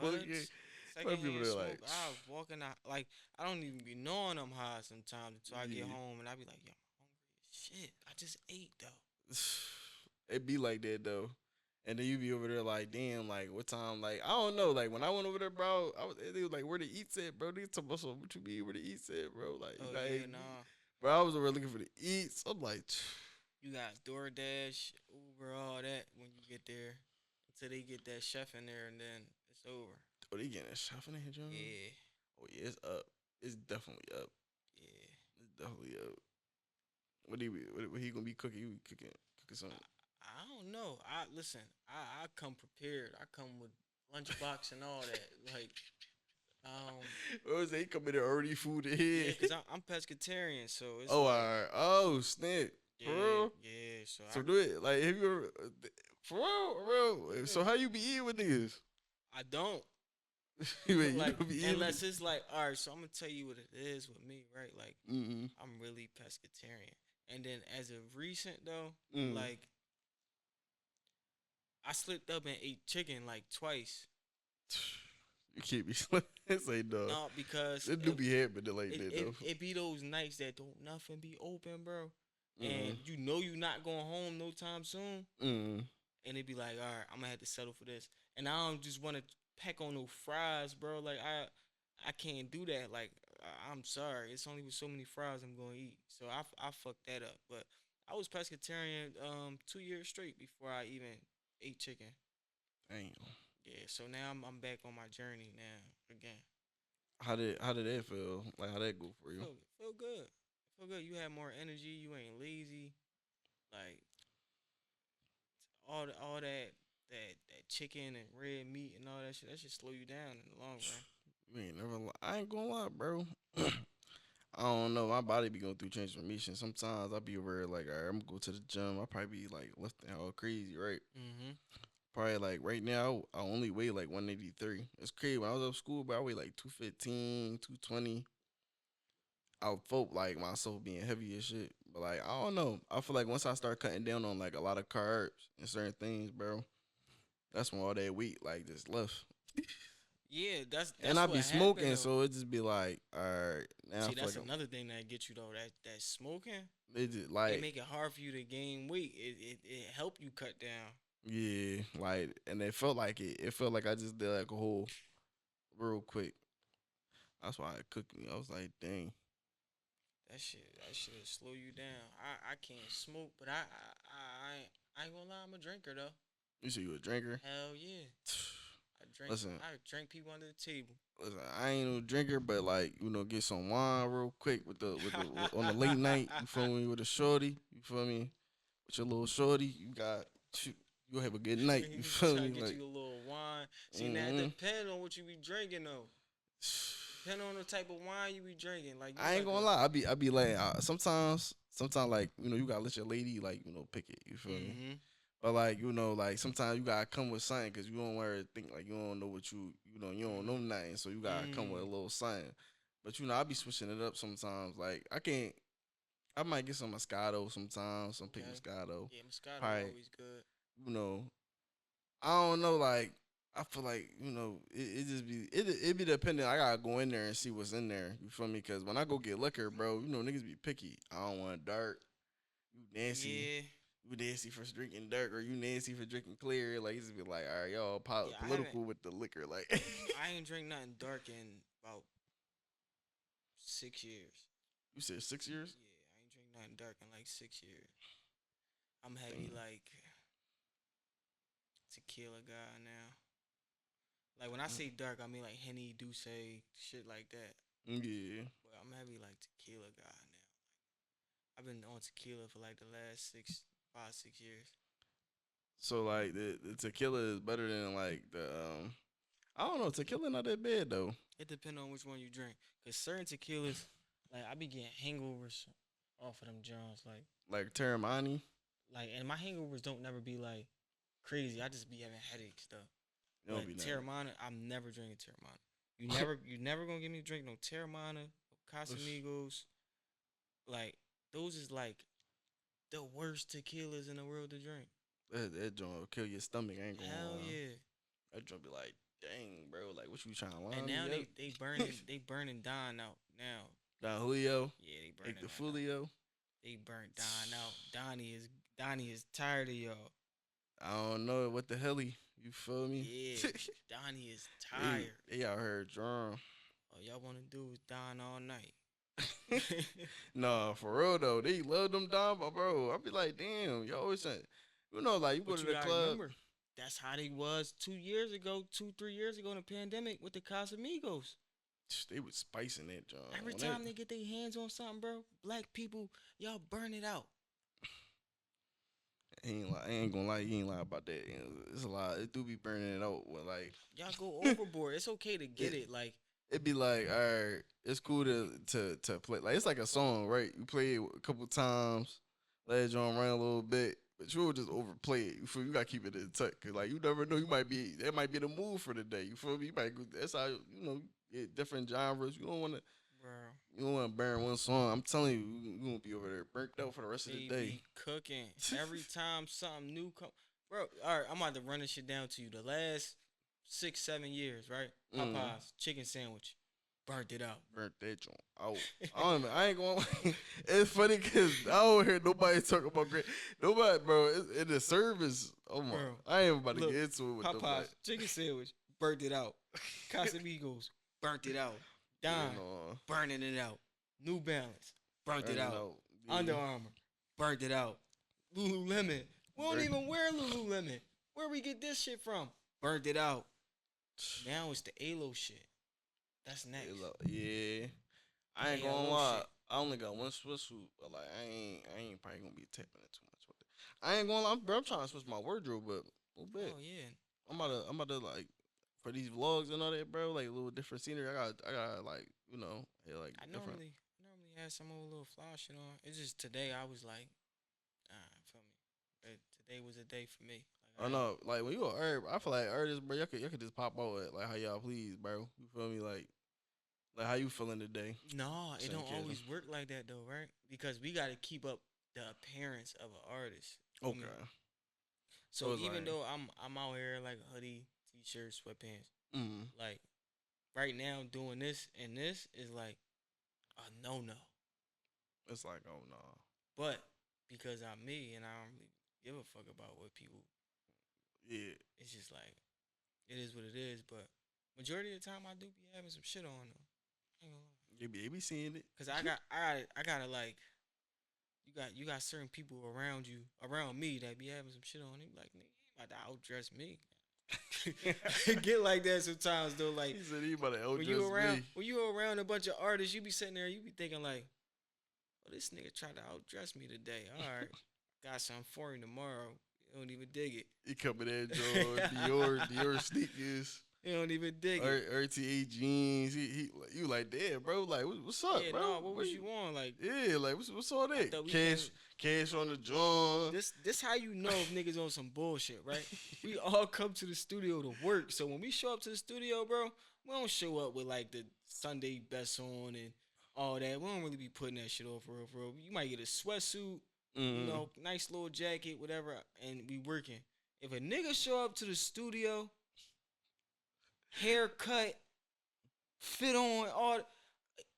Secondhand smoke. Like, I was walking out, like I don't even be knowing I'm high sometimes until I get home, and I be like, yo, I'm hungry as shit. I just ate though. It be like that though. And then you be over there like, damn, like what time? Like I don't know. Like when I went over there, bro, they was like, where the eats at, bro? They talking about what you mean, where the eats at, bro? Like, nah. Bro, I was over there looking for the eats. I'm like, you got DoorDash, Uber, all that when you get there until they get that chef in there, and then it's over. Oh, they getting a chef in there, John? Yeah. Oh yeah, it's up. It's definitely up. Yeah, it's definitely up. What he gonna be cooking? You cooking something? I don't know. I come prepared. I come with lunchbox and all that. Like, what was they come in there already food in here? Yeah, cause I'm pescatarian, so it's. Oh, like, all right. Oh, snap. Yeah, for real? Yeah. So do it. Like, have you ever? For real? Yeah. So how you be eating with niggas? I don't. Wait, like, unless it's like, all right. So I'm gonna tell you what it is with me, right? Like, I'm really pescatarian. And then as of recent though, like, I slipped up and ate chicken like twice. You can't be slipping. Say no. No, because it do be happening like that though. It be those nights that don't nothing be open, bro. And you know you not going home no time soon. And it be like, all right, I'm gonna have to settle for this. And I don't just want to pack on no fries, bro. Like I can't do that. Like I'm sorry, it's only with so many fries I'm gonna eat. So I fucked that up. But I was pescatarian 2 years straight before I even ate chicken. Damn. Yeah, so now I'm back on my journey now again. How did that feel? Like how that go for you? Feel good. Feel good. You have more energy. You ain't lazy. Like all that chicken and red meat and all that shit. That should slow you down in the long run. You ain't never. I ain't gonna lie, bro. I don't know. My body be going through transformation. Sometimes I be over like, all right, I'm gonna go to the gym. I probably be like lifting all crazy, right? Probably like right now, I only weigh like 183. It's crazy. When I was up school, but I weigh like 215, 220. I felt like myself being heavy as shit. But like, I don't know. I feel like once I start cutting down on like a lot of carbs and certain things, bro, that's when all that weight like just left. Yeah, that's And I what be happened smoking, though. so it just be like, all right, now I See, feel that's like another thing that gets you though. That smoking, it just it like, make it hard for you to gain weight. It help you cut down. yeah, like, and it felt like it. It felt like I just did like a whole real quick. That's why it cooked me. I was like, dang. That shit will slow you down. I can't smoke, but I ain't gonna lie, I'm a drinker though. You say you a drinker? Hell yeah, I drink. Listen, I drink people under the table. listen, I ain't no drinker, but like get some wine real quick with the on the late night. You feel me with a shorty? You feel me with your little shorty? You got you have a good night. You feel Try to me? get Like, you a little wine. See, now it mm-hmm. depend on what you be drinking though. Depending on the type of wine you be drinking, like you I ain't like gonna lie. I be like sometimes like you gotta let your lady like pick it. You feel me? Mm-hmm. But like like sometimes you gotta come with something because you don't want her to think like you don't know what you don't know nothing. So you gotta come with a little something. But I be switching it up sometimes. Like I might get some Moscato sometimes, some pink Moscato. Yeah, Moscato Right. always good. I don't know. Like I feel like it just be it be dependent. I gotta go in there and see what's in there. You feel me? Because when I go get liquor, bro, niggas be picky. I don't want dark. You nasty. Yeah. You nasty for drinking dark, or you nasty for drinking clear. Like it's be like, all right, y'all Yeah, political with the liquor. Like I ain't drink nothing dark in about 6 years. you said 6 years. Yeah, I ain't drink nothing dark in like 6 years. I'm heavy like tequila guy now. Like when I say dark, I mean like Henny, Douce, shit like that. Yeah. But I'm heavy like tequila guy now. I've been on tequila for like the last 5, 6 years. So like the tequila is better than like the I don't know, tequila not that bad though. It depends on which one you drink. Cause certain tequilas, like I be getting hangovers off of them Johns. Like Terramani. And my hangovers don't never be like crazy. I just be having headaches though. Don't But be Terramana, I'm never drinking Terramana. You never gonna get me to drink no Terramana, no Casamigos. Like those is like the worst tequilas in the world to drink. That joint will kill your stomach. I ain't gonna Hell lie. yeah. That joint be like, dang, bro, like what you trying to line And me now up? they burning Don out now. Don Julio. Yeah, they burning Like the that out. Fulio. They burnt Don out. Donnie is tired of y'all. I don't know what the hell you feel me? Yeah, Donnie is tired. They out here drunk. All y'all want to do is Don all night. No, for real though, they love them Don, but bro, I be like, damn, you always saying, like you go But to you the gotta club. remember, that's how they was 2 years ago, 3 years ago in the pandemic with the Casamigos. They was spicing that joint. Every time they get their hands on something, bro, black people, y'all burn it out. I ain't gonna lie, you ain't lie about that. It's a lot. It do be burning it out. But like Y'all go overboard. It's okay to get it. Like it be like, all right, it's cool to play. Like it's like a song, right? You play it a couple times, let it run a little bit, but you will just overplay it. You feel you gotta keep it in touch, cause like you never know, that might be the move for the day. You feel me? You might go, that's how get different genres. You don't want to. bro, You don't want to burn one song. I'm telling you, you gonna be over there burnt out for the rest of the day. be cooking every time something new come. Bro, all right, I'm about to run this shit down to you. The last 6, 7 years, right? Popeye's chicken sandwich, burnt it out. Burnt that joint out. I ain't gonna. It's funny because I don't hear nobody talk about great. Nobody, bro. In the service, oh my! Bro, I ain't about to get into it with Popeye's chicken sandwich, burnt it out. Casamigos, burnt it out. Don, burning it out. New Balance, burnt it out. Yeah. Under Armour, burnt it out. Lululemon, we don't even wear Lululemon. Where we get this shit from? Burnt it out. Now it's the ALO shit. That's next. Yeah, I ain't gonna lie. I only got one swimsuit, but like I ain't probably gonna be tapping it too much with it. I ain't gonna lie, bro. I'm trying to switch my wardrobe up a little bit. Oh yeah. I'm about to like for these vlogs and all that, bro. Like a little different scenery. I got like like I different. normally had some old little fly shit on. It's just today I was like, feel me. But today was a day for me. Like I know, like when you a herb, I feel like artists, bro, y'all could just pop out at like how y'all please, bro. You feel me? Like how you feeling today? No, it don't Sarcasm. always work like that though, right? Because we got to keep up the appearance of an artist. Feel me? Okay. So it's even like, though I'm out here like hoodie, t-shirt, sweatpants, mm, like right now doing this and this is like a no. it's like, oh no, But because I'm me and I don't really give a fuck about what people, yeah, it's just like it is what it is. But majority of the time I do be having some shit on though. I ain't gonna lie. they be seeing it. Cause I gotta like you got certain people around me that be having some shit on. They be like, nigga, you ain't about to outdress me. Get like that sometimes though. Like He said he about to when you outdress me. when you around a bunch of artists, you be sitting there, you be thinking like, oh, this nigga tried to outdress me today. All right, got something for him tomorrow. You don't even dig it. He coming in, Joe, Dior sneakers. You don't even dig it. RTA jeans. He you like, damn, bro. Like, what's up, Yeah, bro? no, what was you on? Like, Yeah, like what's all that? thought we Cash on the jaw. this how you know if niggas on some bullshit, right? We all come to the studio to work. So when we show up to the studio, bro, we don't show up with like the Sunday best on and all that. We don't really be putting that shit on for real, for real. You might get a sweatsuit, you know, nice little jacket, whatever, and we working. If a nigga show up to the studio, haircut, fit on, all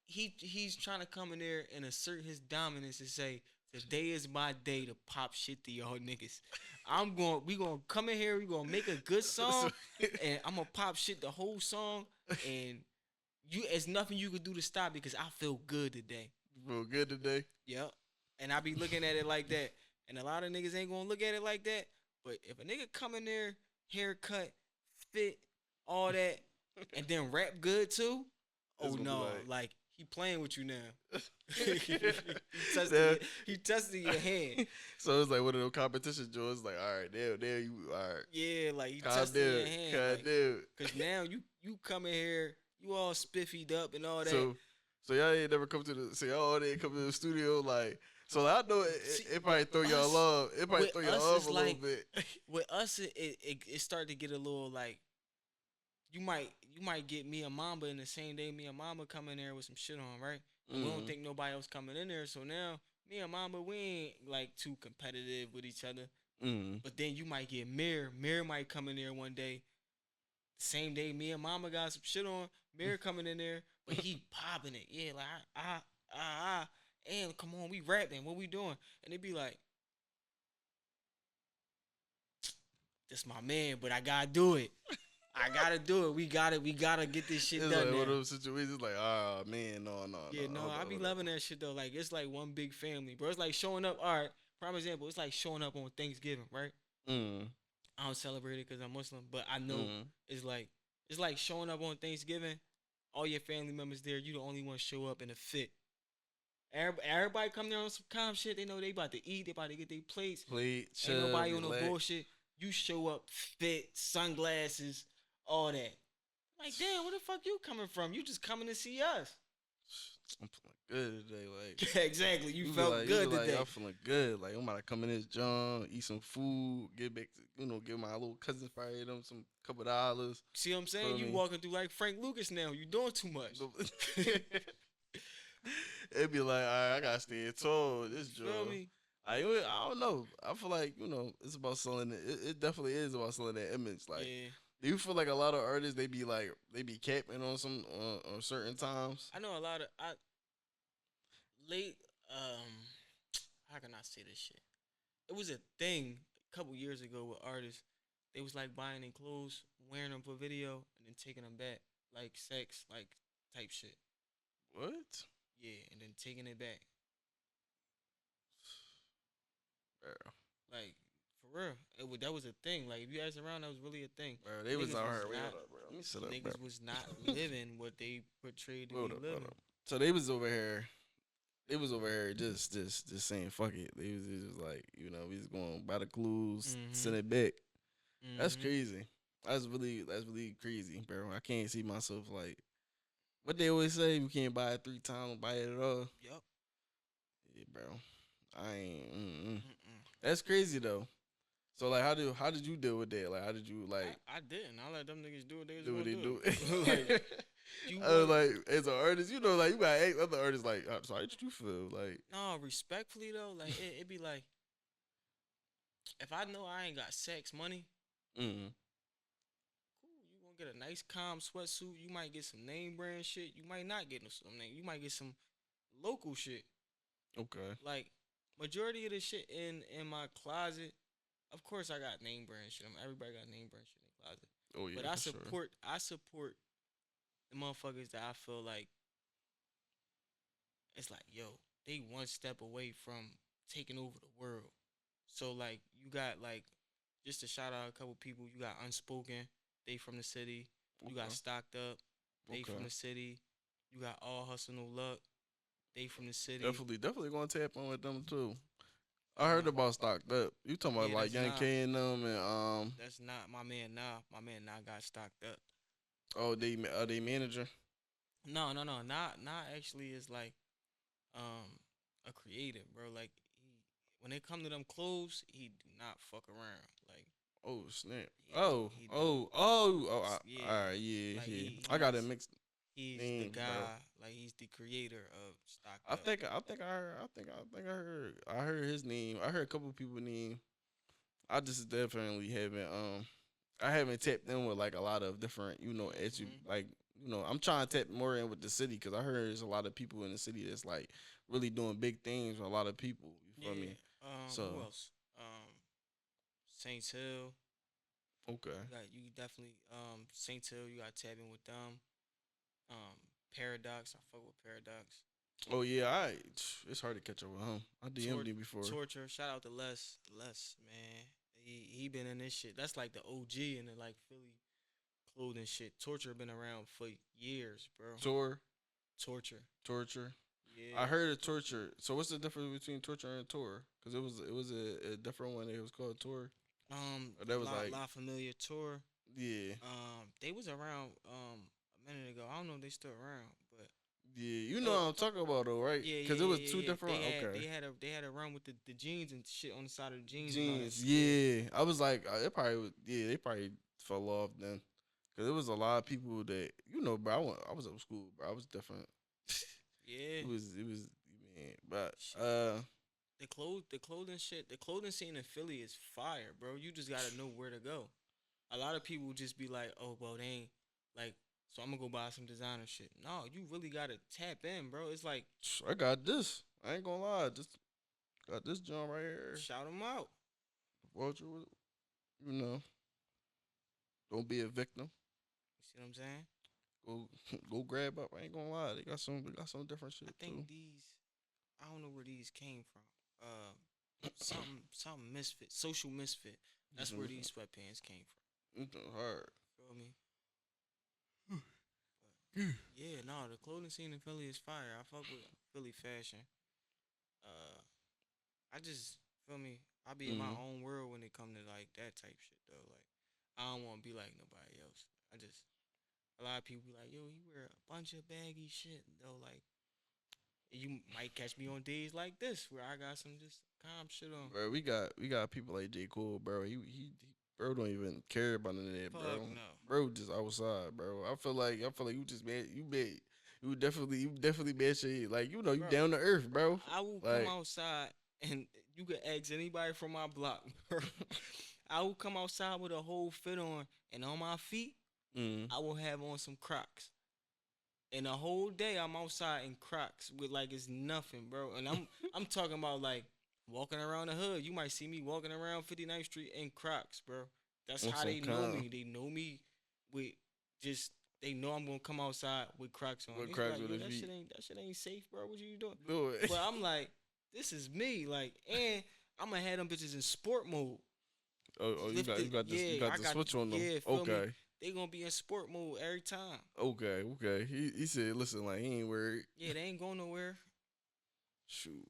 he's trying to come in there and assert his dominance and say, today is my day to pop shit to y'all niggas. We gonna come in here, we gonna make a good song, and I'm gonna pop shit the whole song, and it's nothing you could do to stop it because I feel good today. Feel good today. Yep. And I be looking at it like that. And a lot of niggas ain't gonna look at it like that. But if a nigga come in there, haircut, fit, all that, and then rap good too, oh no, like he playing with you now. he testing your hand. So it's like one of those competition joints. Like, all right, there you, all right. Yeah, like he testing your hand. God Cause now you come in here, you all spiffied up and all that. So y'all ain't never come to the. So y'all all didn't come to the studio like. So I know it probably throw y'all off. It probably throw y'all off a little bit. With us, it started to get a little like. You might get me and Mamba in the same day. Me and Mamba come in there with some shit on, right? We don't think nobody else coming in there. So now me and Mamba, we ain't like too competitive with each other. But then you might get Mir. Mir might come in there one day. Same day me and Mamba got some shit on. Mir coming in there, but he popping it. Yeah, like and come on, we rapping. What we doing? And they be like, this my man, but I gotta do it. I gotta do it. We gotta get this shit it's done. Like now. one of those situations, like, oh man, no. Yeah, no, I be loving that shit though. Like it's like one big family, bro. It's like showing up. All right, prime example. It's like showing up on Thanksgiving, right? I don't celebrate it because I'm Muslim, but I know it's like showing up on Thanksgiving. All your family members there. You the only one show up in a fit. Everybody come there on some calm shit. They know they about to eat. They about to get their plates. Ain't nobody on no bullshit. You show up fit, sunglasses, all that. Like, damn, where the fuck you coming from? You just coming to see us. I'm feeling good today. Like exactly. You felt like, good today. I'm feeling good. Like I'm about to come in this joint, eat some food, get back to give my little cousins probably them some couple dollars. See what I'm saying? You walking through like Frank Lucas now. You doing too much. It'd be like, all right, I gotta stay tall. This joint. I don't know. I feel like it's about selling it. It definitely is about selling that image. Like, do you feel like a lot of artists they be capping on some on certain times? I know a lot of late. How can I say this shit? It was a thing a couple years ago with artists. They was like buying their clothes, wearing them for video, and then taking them back, like sex, like type shit. What? Yeah, and then taking it back. Bro. Like, for real. That was a thing. Like, if you asked around, that was really a thing. Bro, they was out here. Wait, hold up, bro. Let me sit up, niggas was not living what they portrayed to be living. So they was over here. They was over here just saying, fuck it. They was just like, we just going to buy the clothes, send it back. That's crazy. That's really crazy, bro. I can't see myself like, what they always say, you can't buy it 3 times, buy it at all. Yep. Yeah, bro. I ain't. That's crazy though. So like, how did you deal with that? Like, how did you like I didn't. I let them niggas do what they was do what gonna they do. do? Like you I was want like, as an artist, you know, like you got ask other artists like, so how did you feel? Like, no respectfully though. Like it be like if I know I ain't got sex money, mm, cool. You gonna get a nice calm sweatsuit. You might get some name brand shit. You might not get no some name. You might get some local shit. okay, Like majority of the shit in my closet. Of course, I got name brand shit. Everybody got name brand shit in the closet. oh yeah, But I for sure. support the motherfuckers that I feel like it's like, yo, they one step away from taking over the world. So like you got like just to shout out a couple people, you got Unspoken, they from the city. You got Okay, Stocked Up, they from okay. the city. You got All Hustle No Luck, they from the city. Definitely gonna tap on with them too. I heard Um about Stocked Up. You talking about yeah, like Young K and them and that's not my man now. My man now got Stocked Up. oh they manager. No, not actually is like um a creative, bro. Like he when they come to them clothes, he do not fuck around. Like Oh snap! he do. Yeah, all right, yeah, like yeah. I got a he's mixed he's the names, bro. guy. Like he's the creator of Stocked Up. I heard his name. I heard a couple people name. I just definitely I haven't tapped in with like a lot of different, as you Hmm. like, I'm trying to tap more in with the city because I heard there's a lot of people in the city that's like really doing big things with a lot of people. You feel Yeah. me? Who So else? Saints Hill. okay, You definitely Saints Hill. You got tapping with them. Um, Paradox. I fuck with Paradox. oh yeah, it's hard to catch up with him. I DM'd him before. Torture. Shout out to Les, man. He been in this shit. That's like the OG in the like Philly clothing shit. Torture been around for years, bro. Tour, Torture. torture. I Yeah. heard of torture. So what's the difference between torture and tour? Because it was a different one. It was called tour. Or that was like La Familia Tour. yeah. They was around a minute ago. I don't know if they still around, but Yeah, you know what I'm talking about though, right? Because it was two different. Okay, They had a run with the jeans and shit on the side of the jeans and all that. jeans. Yeah, I was like, it probably was. Yeah, they probably fell off then. Because it was a lot of people that bro. I was up school, bro. I was different. Yeah. It was man, but Shit. The clothing shit, the clothing scene in Philly is fire, bro. You just gotta know where to go. A lot of people just be like, oh, well, they ain't like, so I'm gonna go buy some designer shit. No, you really gotta tap in, bro. It's like I got this. I ain't gonna lie, just got this joint right here. shout them out. Vulture, you know, don't be a victim. You see what I'm saying? Go go grab up. I ain't gonna lie, they got some different I shit too. think these, I don't know where these came from. Something misfit, social misfit. That's where these sweatpants came from. It's hard. Feel me? Yeah, no, the clothing scene in Philly is fire. I fuck with Philly fashion. Uh, I just feel me. I be in my Mm-hmm. own world when it come to like that type shit though. Like I don't want to be like nobody else. I just a lot of people be like, yo, he wear a bunch of baggy shit though. Like you might catch me on days like this where I got some just calm shit on. Bro, we got people like J. Cole, bro. He bro don't even care about none of that, Fuck bro. no. Bro just outside, bro. I feel like you just man, you definitely man shit. Like, you Bro, down to earth, bro. I will come Like, outside and you can ask anybody from my block. Bro. I will come outside with a whole fit on and on my feet, mm, I will have on some Crocs. And the whole day I'm outside in Crocs with like it's nothing, bro. And I'm talking about like walking around the hood. You might see me walking around 59th Street in Crocs, bro. That's on how some they know kind me. They know me with just they know I'm gonna come outside with Crocs on. with They be cracks like, with yo, his feet. that shit ain't safe, bro. What you doing? Do it. But I'm like, this is me. Like, and I'm gonna have them bitches in sport mode. Oh, you got Lifted, you got this you yeah, got I the got, switch on them. yeah, feel me? Okay. They gonna be in sport mode every time. Okay. He said, listen, like he ain't worried. Yeah, they ain't going nowhere. Shoot.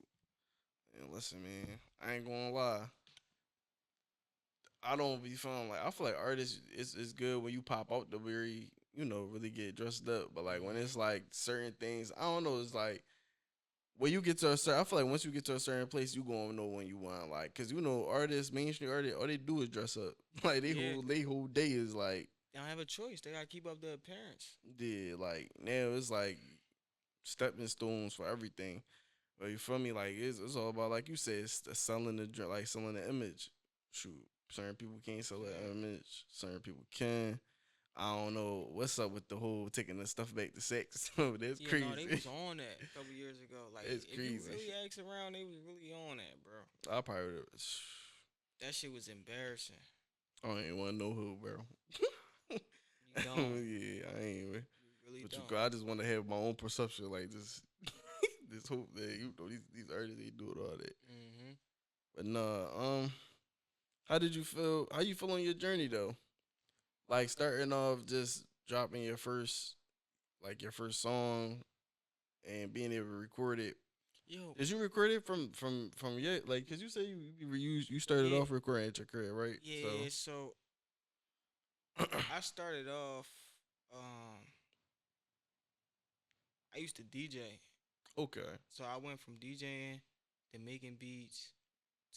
And listen, man, I ain't gonna lie. I don't be feeling like I feel like artists it's good when you pop out the very really get dressed up, but like when it's Mhm. like certain things, I don't know. It's like when you get to a certain, I feel like once you get to a certain place, you gonna know when you want, like, cause you know artists, mainstream artists, all they do is dress up. Like Yeah, they whole day is like, they don't have a choice. They gotta keep up the appearance. yeah, like now it's like stepping stones for everything. But you feel me? Like it's all about, like you said, it's the selling like selling the image. Shoot, certain people can't sell that image. Certain people can. I don't know what's up with the whole taking the stuff back to sex. That's Yeah, no, they crazy. was on that a couple years ago. Like, It's if you crazy. really ask around, they was really on that, bro. I probably That shit was embarrassing. I don't even want to know who, bro. You don't. Yeah, I ain't. You really But don't. I just want to have my own perception, like this, this hope that you know these artists they do it all that. Mm-hmm. But nah, how did you feel? How you feel on your journey though? Like starting off, just dropping your first song, and being able to record it. Yo, Did you record it from your, like? Cause you say you started yeah, off recording at your crib, right? yeah. So I started off. Um, I used to DJ, Okay. so I went from DJing to making beats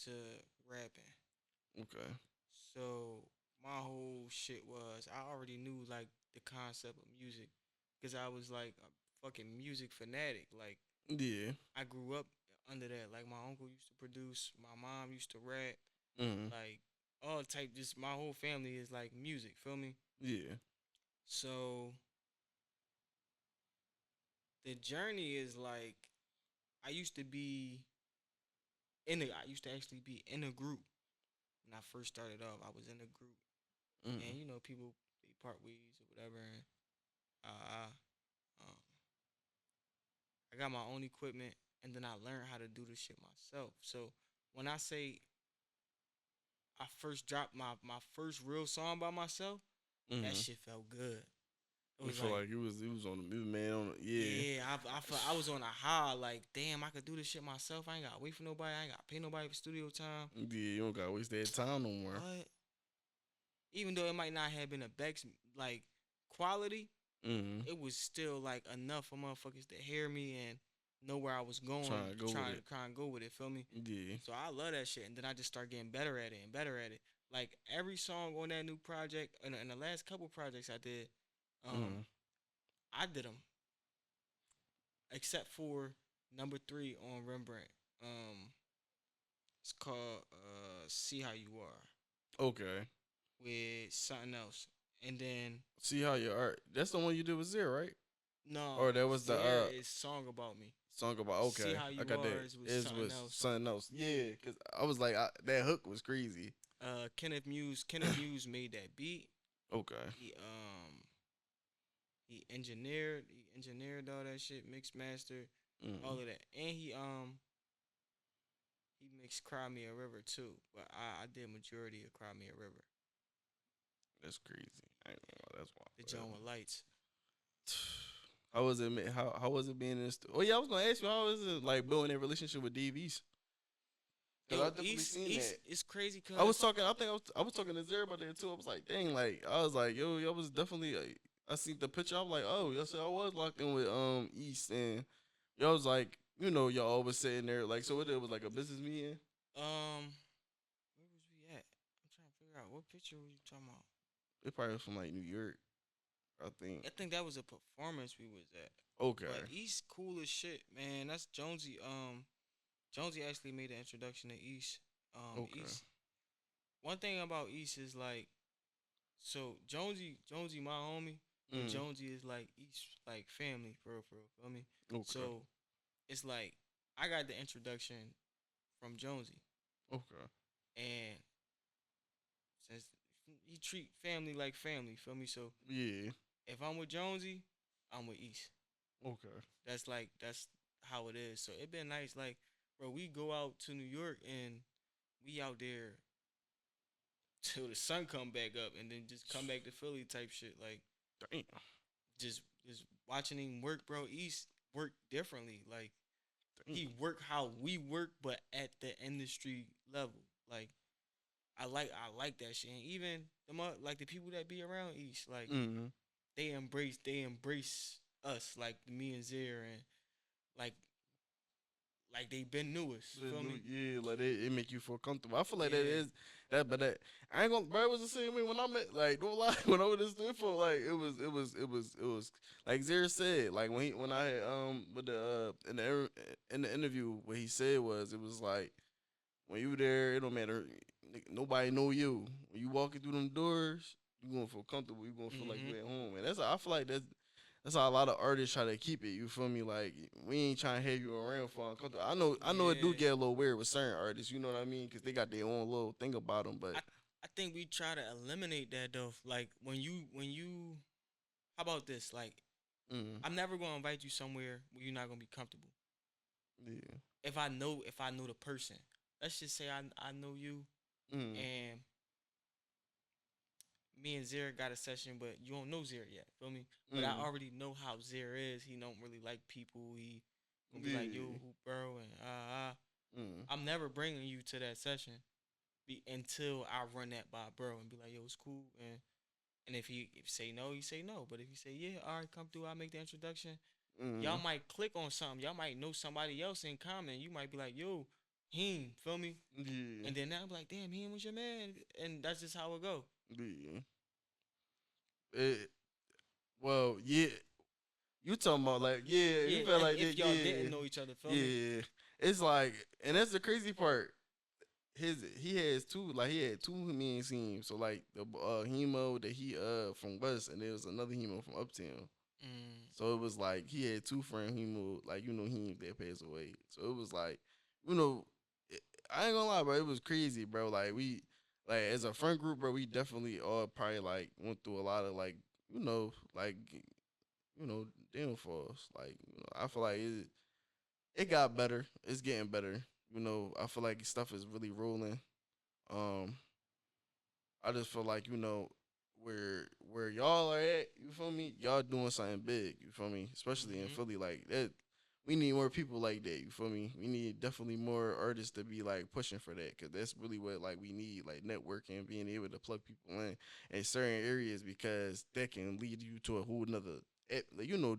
to rapping. Okay. So my whole shit was I already knew like the concept of music because I was like a fucking music fanatic. Like Yeah. I grew up under that. Like my uncle used to produce, my mom used to rap, Mm. like all type. Just my whole family is like music. Feel me? Yeah. So the journey is like I used to be I used to actually be in a group when I first started off. I was in a group, Mm. and you know people they part ways or whatever. And uh, um, I got my own equipment, and then I learned how to do this shit myself. So when I say I first dropped my first real song by myself, that Mm. shit felt good. It You was feel like, like he was on the man on the, yeah. yeah, I felt I was on a high. Like, damn, I could do this shit myself. I ain't got to wait for nobody. I ain't got to pay nobody for studio time. Yeah, you don't gotta waste that time no more. But even though it might not have been a Bex like quality, Mm. it was still like enough for motherfuckers to hear me and know where I was going, Trying to go with trying it. to try and go with it. Feel me? Yeah. So I love that shit, and then I just start getting better at it and better at it. Like every song on that new project, and in the last couple projects I did, Mm. I did them except for number 3 on Rembrandt. It's called "See How You Are" Okay. with something else, and then See how your art. That's the one you did with Zero, right? no, Or that was the there is "Song About Me." song about. "See Okay, How I You got Are" that. is with Is something with else. something else. Yeah, cause I was like that hook was crazy. Kenneth Muse made that beat. Okay. He engineered all that shit, mixed master, all Mm. of that, and he mixed "Cry Me a River" too. But I did majority of "Cry Me a River." That's crazy. I ain't gonna lie, that's The wild. John with lights. How was it? How was it being in the Oh yeah, I was gonna ask you how was it like building a relationship with DVs? Cause I Yo, definitely seen East that. is crazy cause I was talking. I think I was talking to Zero about that too. I was like, dang, like I was like, yo, y'all was definitely. I seen the picture. I'm like, oh, yes, I was locked in with East, and y'all was like, you know, y'all always sitting there like, so it was like a business meeting. where was we at? I'm trying to figure out what picture were you talking about. It probably was from like New York, I think. I think that was a performance we was at. But Okay. East cool as shit, man. That's Jonesy. Jonesy actually made the introduction to East. Okay. East. One thing about East is like, so Jonesy, my homie, and Mm. Jonesy is like East, like family, for real, feel me? Okay. So it's like I got the introduction from Jonesy, Okay. and since he treat family like family, feel me? So Yeah. if I'm with Jonesy, I'm with East. Okay. That's how it is. So it been nice, like, bro. We go out to New York and we out there till the sun come back up, and then just come back to Philly type shit. Like Damn. just watching him work, bro. East work differently. Like Damn. he work how we work, but at the industry level. Like I like that shit. And even like the people that be around East, like Mm. they embrace us, like me and Zaire, and like like they been newest. Feel me? Yeah, like it make you feel comfortable. I feel like Yeah. that is that, but that I ain't gonna. Bro, it was the same way when I met. Like, don't lie. When I was this info, like it was like Zara said. Like when I had, with the in the interview, what he said was it was like when you there, it don't matter. Nobody know you. When you walking through them doors, you gonna feel comfortable. You gonna feel like you at home, and that's I feel like that's how a lot of artists try to keep it. You feel me? Like we ain't trying to have you around for uncomfortable. I know it do Yeah. get a little weird with certain artists. You know what I mean? Because they got their own little thing about them. But I think we try to eliminate that though. Like when you how about this? Like mm, I'm never gonna invite you somewhere where you're not gonna be comfortable. yeah, If I know the person. Let's just say I know you mm, and me and Zara got a session, but you don't know Zara yet. Feel me? But I mm, already know how Zara is. He don't really like people. He gonna be like, yo, yeah, who bro, and mm, I'm never bringing you to that session until I run that by bro and be like, yo, it's cool. And if he say no, he say no. But if he say yeah, all right, come through. I'll make the introduction. Y'all mm, might click on something. Y'all might know somebody else in common. You might be like, yo, him, feel me? yeah, And then I'll be like, damn, him was your man. And that's just how it go. yeah. It, well, yeah. You talking about like Yeah, you feel like if that, y'all didn't know each other, feel me? yeah. It's like, and that's the crazy part. He had two main teams. So like the Hemo that he from West, and there was another Hemo from Uptown. Mm, So it was like he had two friends Hemo, like him that passed away. So it was like, you know, I ain't gonna lie, bro. It was crazy, bro. Like we, like as a friend group, bro, we definitely all probably like went through a lot of like, like downfalls. Like I feel like it got better. It's getting better. I feel like stuff is really rolling. Um, I just feel like where y'all are at. You feel me? Y'all doing something big. You feel me? Especially in mm-hmm. Philly, like that. We need more people like that. You feel me? We need definitely more artists to be like pushing for that, because that's really what like we need, like networking, being able to plug people in certain areas, because that can lead you to a whole nother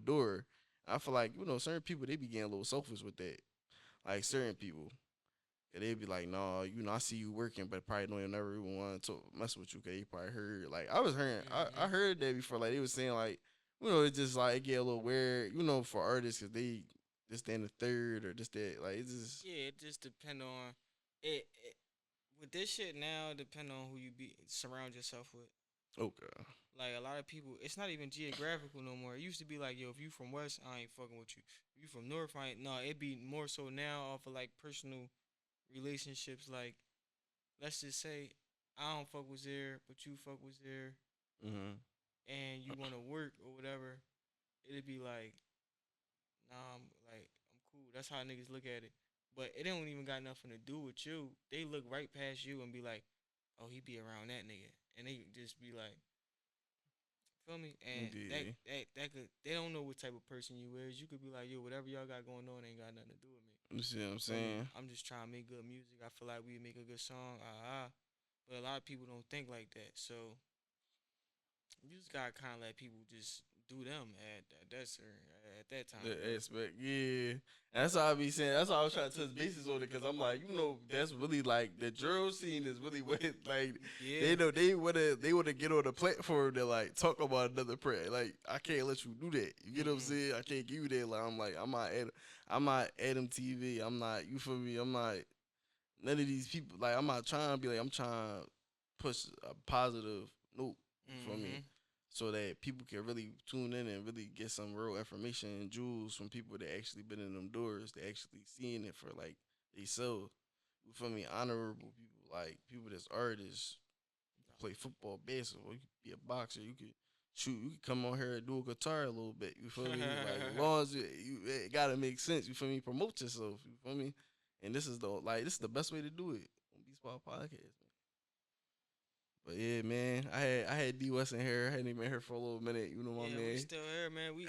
door. I feel like certain people, they be getting a little selfish with that. Like certain people, and they'd be like, "No, I see you working, but probably don't never even want to mess with you, because you probably heard." Like I was hearing, I Mm-hmm. heard that before. Like they was saying, like it's just like it get a little weird, for artists, because they just in the third or just that. Like it's just Yeah, it just depend on it. With this shit now, depend on who you be surround yourself with. okay. Like a lot of people, it's not even geographical no more. It used to be like, yo, if you from West, I ain't fucking with you. If you from North, I ain't. No, it be more so now off of like personal relationships. Like, let's just say I don't fuck with Zare, but you fuck with Zare, Mhm. and you want to work or whatever. It'd be like, nah, I'm cool. That's how niggas look at it. But it don't even got nothing to do with you. They look right past you and be like, oh, he be around that nigga, and they just be like, feel me? And Yeah. that could, they don't know what type of person you is. You could be like, yo, whatever y'all got going on ain't got nothing to do with me. You see what I'm Feel me? saying? I'm just trying to make good music. I feel like we make a good song. But a lot of people don't think like that. So you just gotta kind of let people just do them at that time. The aspect, yeah. And that's how I be saying. That's how I was trying to touch bases on it, because I'm like, that's really like the drill scene is really what like Yeah. they know they wanna get on the platform to like talk about another prayer. Like I can't let you do that. You get what I'm saying? I can't give you that. Like I'm not Adam TV. I'm not, you feel me? I'm not none of these people. Like I'm not trying to be like, I'm trying to push a positive note. You feel me? Mm-hmm. So that people can really tune in and really get some real information and jewels from people that actually been in them doors, that actually seeing it for like themselves. You feel me? Honorable people, like people that's artists, play football, basketball. You could be a boxer. You could shoot. You could come on here and do a guitar a little bit. You feel me? Like as long as it gotta make sense. You feel me? Promote yourself. You feel me? And this is the best way to do it on Bspotpodcast. But yeah, man, I had D.West in here. I hadn't even been here for a little minute. You know my Yeah, we man. still here, man. We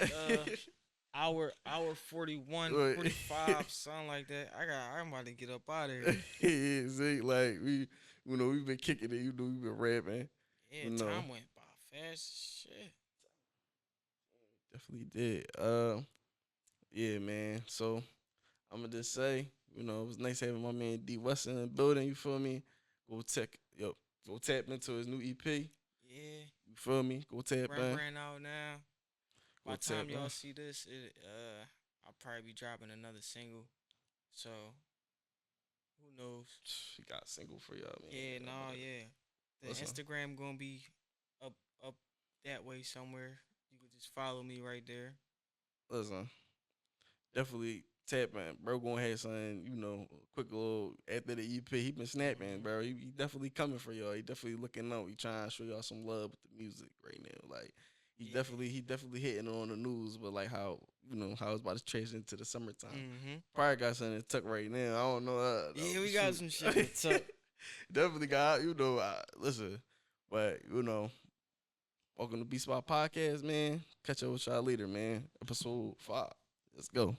hour 41, Right. 45, something like that. I'm about to get up out of here. Yeah, see, like we've been kicking it. We've been rapping. Yeah, You know, time went by fast as shit. definitely did. Yeah, man. So I'm gonna just say You know, it was nice having my man D.West in the building. You feel me? Go tap into his new EP. Yeah. You feel me? Go tap in. Ran out now. By Go the time tap y'all in. see this, I'll probably be dropping another single. So who knows? He got a single for y'all, man. Yeah, no, yeah. The Listen. Instagram gonna be up that way somewhere. You can just follow me right there. Listen, definitely tap in. Bro gonna have something, you know, quick little after the EP. He been snapping, bro. He definitely coming for y'all. He definitely looking out. He trying to show y'all some love with the music right now. Like he definitely hitting on the news, but like how how it's about to transition into the summertime. Probably got something to tuck right now. I don't know. Yeah, we got some shit to tuck. Definitely got, listen, but welcome to Bspotpodcast, man. Catch up with y'all later, man. Episode 5. Let's go.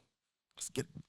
Let's get it.